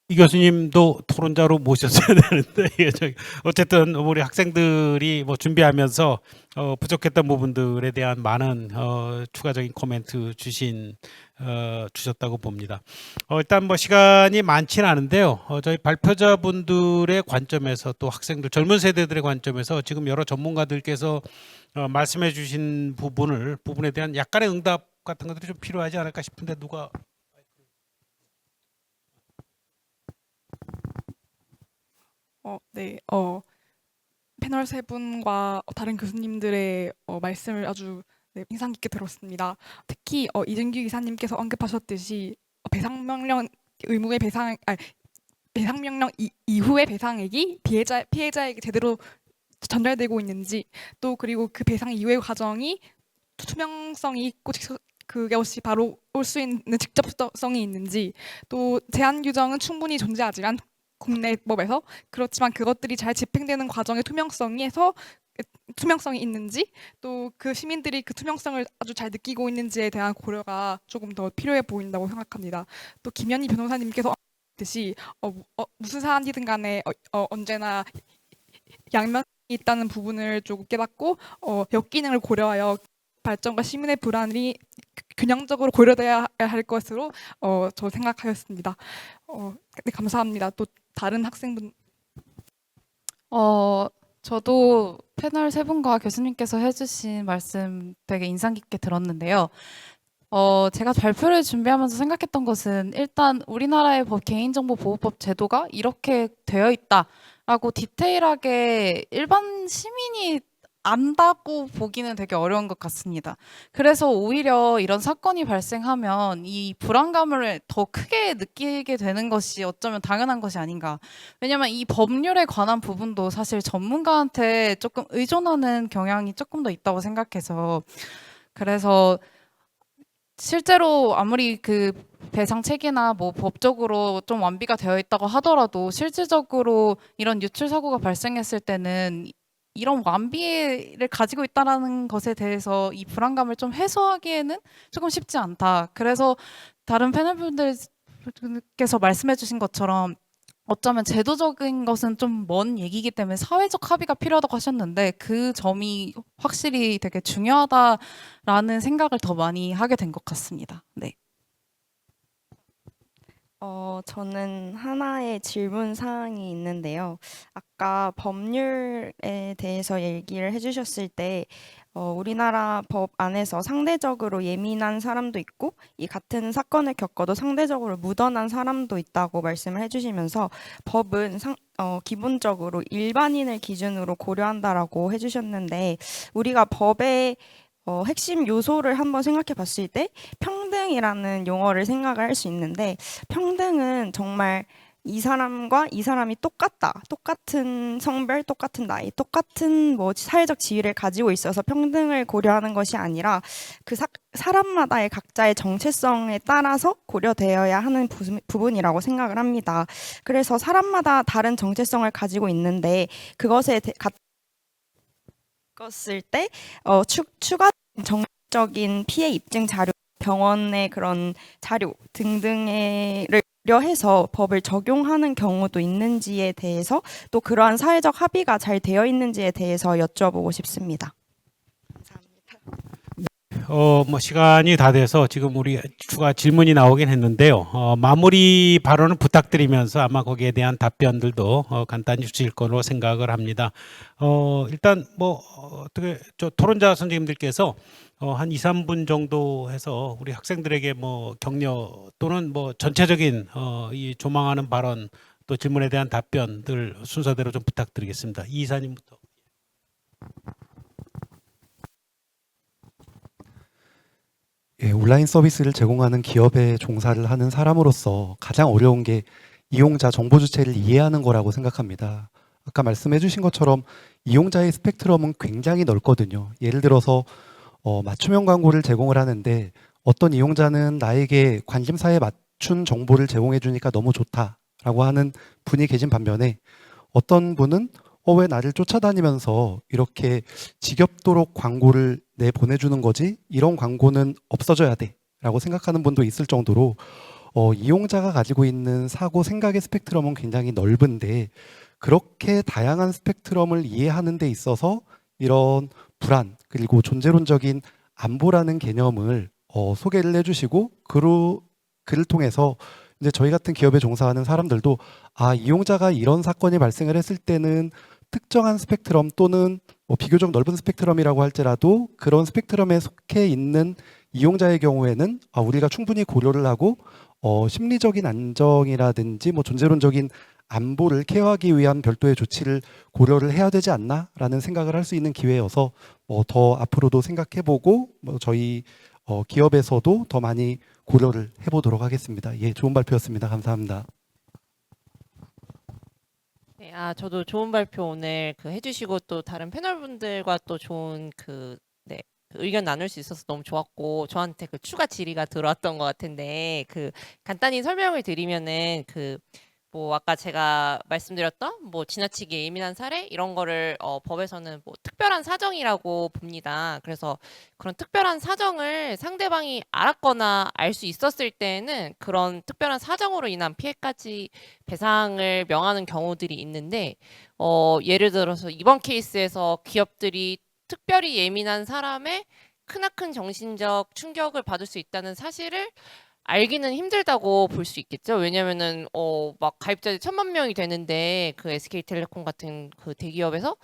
이 교수님도 토론자로 모셨어야 되는데 어쨌든 우리 학생들이 뭐 준비하면서 부족했던 부분들에 대한 많은 추가적인 코멘트 주셨다고 봅니다. 일단 뭐 시간이 많지는 않은데요. 저희 발표자분들의 관점에서 또 학생들 젊은 세대들의 관점에서 지금 여러 전문가들께서 말씀해 주신 부분에 대한 약간의 응답 같은 것들이 좀 필요하지 않을까 싶은데 누가 네. 패널 세 분과 다른 교수님들의 말씀을 아주 인상 깊게 들었습니다. 특히 이준규 이사님께서 언급하셨듯이 배상 명령 의무의 배상 명령 이후의 배상액이 피해자에게 제대로 전달되고 있는지, 또 그리고 그 배상 이후의 과정이 투명성이 있고 그것이 바로 올 수 있는 직접성이 있는지, 또 제한 규정은 충분히 존재하지만 국내 법에서 그렇지만 그것들이 잘 집행되는 과정의 투명성이 있는지, 또 그 시민들이 그 투명성을 아주 잘 느끼고 있는지에 대한 고려가 조금 더 필요해 보인다고 생각합니다. 또 김현희 변호사님께서 듯이 무슨 사안이든 간에 언제나 양면이 있다는 부분을 조금 깨닫고 역기능을 고려하여 발전과 시민의 불안이 균형적으로 고려돼야 할 것으로 저 생각하였습니다. 네, 감사합니다. 또 다른 학생분. 저도 패널 세 분과 교수님께서 해주신 말씀 되게 인상 깊게 들었는데요. 제가 발표를 준비하면서 생각했던 것은 일단 우리나라의 개인정보보호법 제도가 이렇게 되어 있다라고 디테일하게 일반 시민이 안다고 보기는 되게 어려운 것 같습니다. 그래서 오히려 이런 사건이 발생하면 이 불안감을 더 크게 느끼게 되는 것이 어쩌면 당연한 것이 아닌가. 왜냐하면 이 법률에 관한 부분도 사실 전문가한테 조금 의존하는 경향이 조금 더 있다고 생각해서, 그래서 실제로 아무리 그 배상 체계나 뭐 법적으로 좀 완비가 되어 있다고 하더라도 실질적으로 이런 유출 사고가 발생했을 때는 이런 완비를 가지고 있다는 것에 대해서 이 불안감을 좀 해소하기에는 조금 쉽지 않다. 그래서 다른 패널분들께서 말씀해 주신 것처럼 어쩌면 제도적인 것은 좀 먼 얘기이기 때문에 사회적 합의가 필요하다고 하셨는데 그 점이 확실히 되게 중요하다라는 생각을 더 많이 하게 된 것 같습니다. 네. 저는 하나의 질문 사항이 있는데요. 아까 법률에 대해서 얘기를 해주셨을 때 우리나라 법 안에서 상대적으로 예민한 사람도 있고 이 같은 사건을 겪어도 상대적으로 무던한 사람도 있다고 말씀을 해주시면서 법은 기본적으로 일반인을 기준으로 고려한다라고 해주셨는데, 우리가 법의 핵심 요소를 한번 생각해 봤을 때 평등이라는 용어를 생각을 할 수 있는데, 평등은 정말 이 사람과 이 사람이 똑같은 성별, 똑같은 나이, 똑같은 뭐 사회적 지위를 가지고 있어서 평등을 고려하는 것이 아니라 그 사람마다의 각자의 정체성에 따라서 고려되어야 하는 부분이라고 생각을 합니다. 그래서 사람마다 다른 정체성을 가지고 있는데 그것을 때 추가 정적인 피해 입증 자료, 병원의 그런 자료 등등을 고려해서 법을 적용하는 경우도 있는지에 대해서, 또 그러한 사회적 합의가 잘 되어 있는지에 대해서 여쭤보고 싶습니다. 뭐 시간이 다 돼서 지금 우리 추가 질문이 나오긴 했는데요. 마무리 발언을 부탁드리면서 아마 거기에 대한 답변들도 간단히 주실 거로 생각을 합니다. 일단 뭐 어떻게 토론자 선생님들께서 한 2, 3분 정도 해서 우리 학생들에게 뭐 격려 또는 뭐 전체적인 이 조망하는 발언 또 질문에 대한 답변들 순서대로 좀 부탁드리겠습니다. 이 이사님부터. 예, 온라인 서비스를 제공하는 기업에 종사를 하는 사람으로서 가장 어려운 게 이용자 정보 주체를 이해하는 거라고 생각합니다. 아까 말씀해 주신 것처럼 이용자의 스펙트럼은 굉장히 넓거든요. 예를 들어서 맞춤형 광고를 제공을 하는데 어떤 이용자는 나에게 관심사에 맞춘 정보를 제공해 주니까 너무 좋다라고 하는 분이 계신 반면에 어떤 분은 왜 나를 쫓아다니면서 이렇게 지겹도록 광고를 내보내주는 거지? 이런 광고는 없어져야 돼 라고 생각하는 분도 있을 정도로 이용자가 가지고 있는 사고 생각의 스펙트럼은 굉장히 넓은데 그렇게 다양한 스펙트럼을 이해하는 데 있어서 이런 불안 그리고 존재론적인 안보라는 개념을 소개를 해주시고 그를 통해서 이제 저희 같은 기업에 종사하는 사람들도 이용자가 이런 사건이 발생을 했을 때는 특정한 스펙트럼 또는 비교적 넓은 스펙트럼이라고 할지라도 그런 스펙트럼에 속해 있는 이용자의 경우에는 우리가 충분히 고려를 하고 심리적인 안정이라든지 존재론적인 안보를 케어하기 위한 별도의 조치를 고려를 해야 되지 않나라는 생각을 할 수 있는 기회여서 더 앞으로도 생각해보고 저희 기업에서도 더 많이 고려를 해보도록 하겠습니다. 예, 좋은 발표였습니다. 감사합니다. 네, 저도 좋은 발표 오늘 해주시고 또 다른 패널분들과 또 좋은 그 의견 나눌 수 있어서 너무 좋았고 저한테 추가 질의가 들어왔던 것 같은데 간단히 설명을 드리면은 아까 제가 말씀드렸던 지나치게 예민한 사례 이런 거를 법에서는 특별한 사정이라고 봅니다. 그래서 그런 특별한 사정을 상대방이 알았거나 알 수 있었을 때는 그런 특별한 사정으로 인한 피해까지 배상을 명하는 경우들이 있는데 예를 들어서 이번 케이스에서 기업들이 특별히 예민한 사람의 크나큰 정신적 충격을 받을 수 있다는 사실을 알기는 힘들다고 볼 수 있겠죠. 왜냐면은 막 가입자들이 1,000만 명이 되는데 SK텔레콤 같은 대기업에서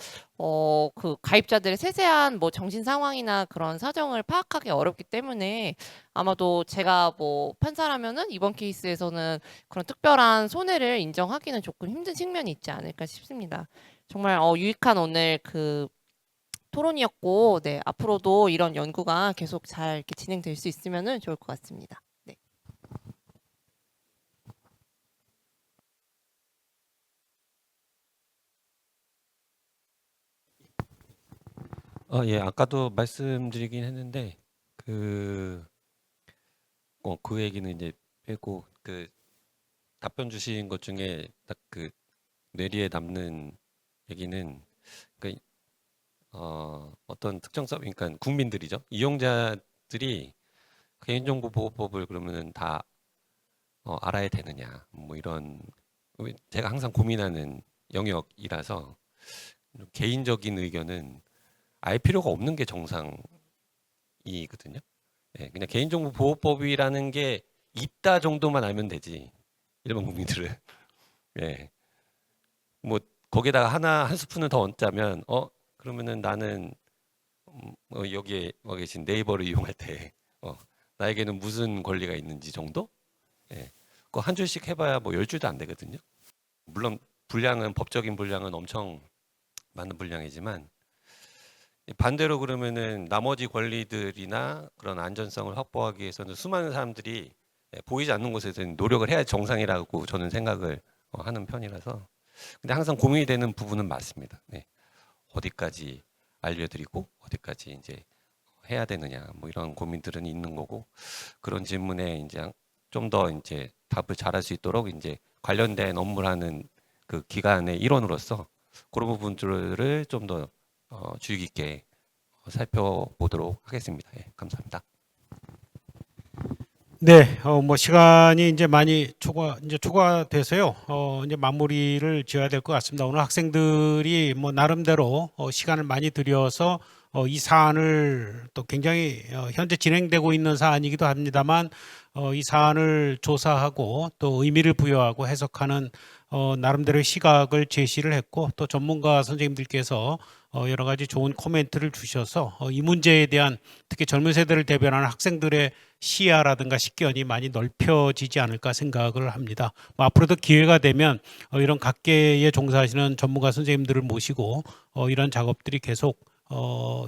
가입자들의 세세한 정신 상황이나 그런 사정을 파악하기 어렵기 때문에 아마도 제가 판사라면은 이번 케이스에서는 그런 특별한 손해를 인정하기는 조금 힘든 측면이 있지 않을까 싶습니다. 정말 유익한 오늘 토론이었고, 네, 앞으로도 이런 연구가 계속 잘 이렇게 진행될 수 있으면은 좋을 것 같습니다. 네. 예, 아까도 말씀드리긴 했는데 그 얘기는 이제 빼고 답변 주신 것 중에 딱 뇌리에 남는 얘기는 어떤 특정 서브, 그러니까 국민들이죠. 이용자들이 개인정보보호법을 그러면은 다 알아야 되느냐, 이런 제가 항상 고민하는 영역이라서 개인적인 의견은 알 필요가 없는 게 정상이거든요. 예, 그냥 개인정보보호법이라는 게 있다 정도만 알면 되지. 일반 국민들은 예, 거기다가 한 스푼을 더 얹자면 그러면은 나는 여기에 와 계신 네이버를 이용할 때 나에게는 무슨 권리가 있는지 정도? 예. 그거 한 줄씩 해봐야 10줄도 안 되거든요. 물론 법적인 분량은 엄청 많은 분량이지만 반대로 그러면은 나머지 권리들이나 그런 안전성을 확보하기 위해서는 수많은 사람들이 보이지 않는 곳에서는 노력을 해야 정상이라고 저는 생각을 하는 편이라서 근데 항상 고민이 되는 부분은 맞습니다. 네. 어디까지 알려드리고 어디까지 이제 해야 되느냐 이런 고민들은 있는 거고 그런 질문에 이제 좀 더 이제 답을 잘할 수 있도록 이제 관련된 업무를 하는 그 기관의 일원으로서 그런 부분들을 좀 더 주의 깊게 살펴보도록 하겠습니다. 예, 감사합니다. 네, 시간이 이제 많이 초과돼서요. 이제 마무리를 지어야 될 것 같습니다. 오늘 학생들이 나름대로 시간을 많이 들여서 이 사안을 또 굉장히 현재 진행되고 있는 사안이기도 합니다만 이 사안을 조사하고 또 의미를 부여하고 해석하는 나름대로의 시각을 제시를 했고 또 전문가 선생님들께서 여러 가지 좋은 코멘트를 주셔서 이 문제에 대한 특히 젊은 세대를 대변하는 학생들의 시야라든가 식견이 많이 넓혀지지 않을까 생각을 합니다. 앞으로도 기회가 되면 이런 각계에 종사하시는 전문가 선생님들을 모시고 이런 작업들이 계속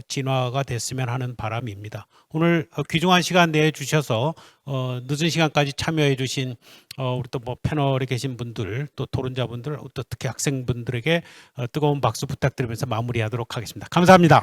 진화가 됐으면 하는 바람입니다. 오늘 귀중한 시간 내주셔서 늦은 시간까지 참여해 주신 우리 또 뭐 패널에 계신 분들 또 토론자분들 또 특히 학생분들에게 뜨거운 박수 부탁드리면서 마무리하도록 하겠습니다. 감사합니다.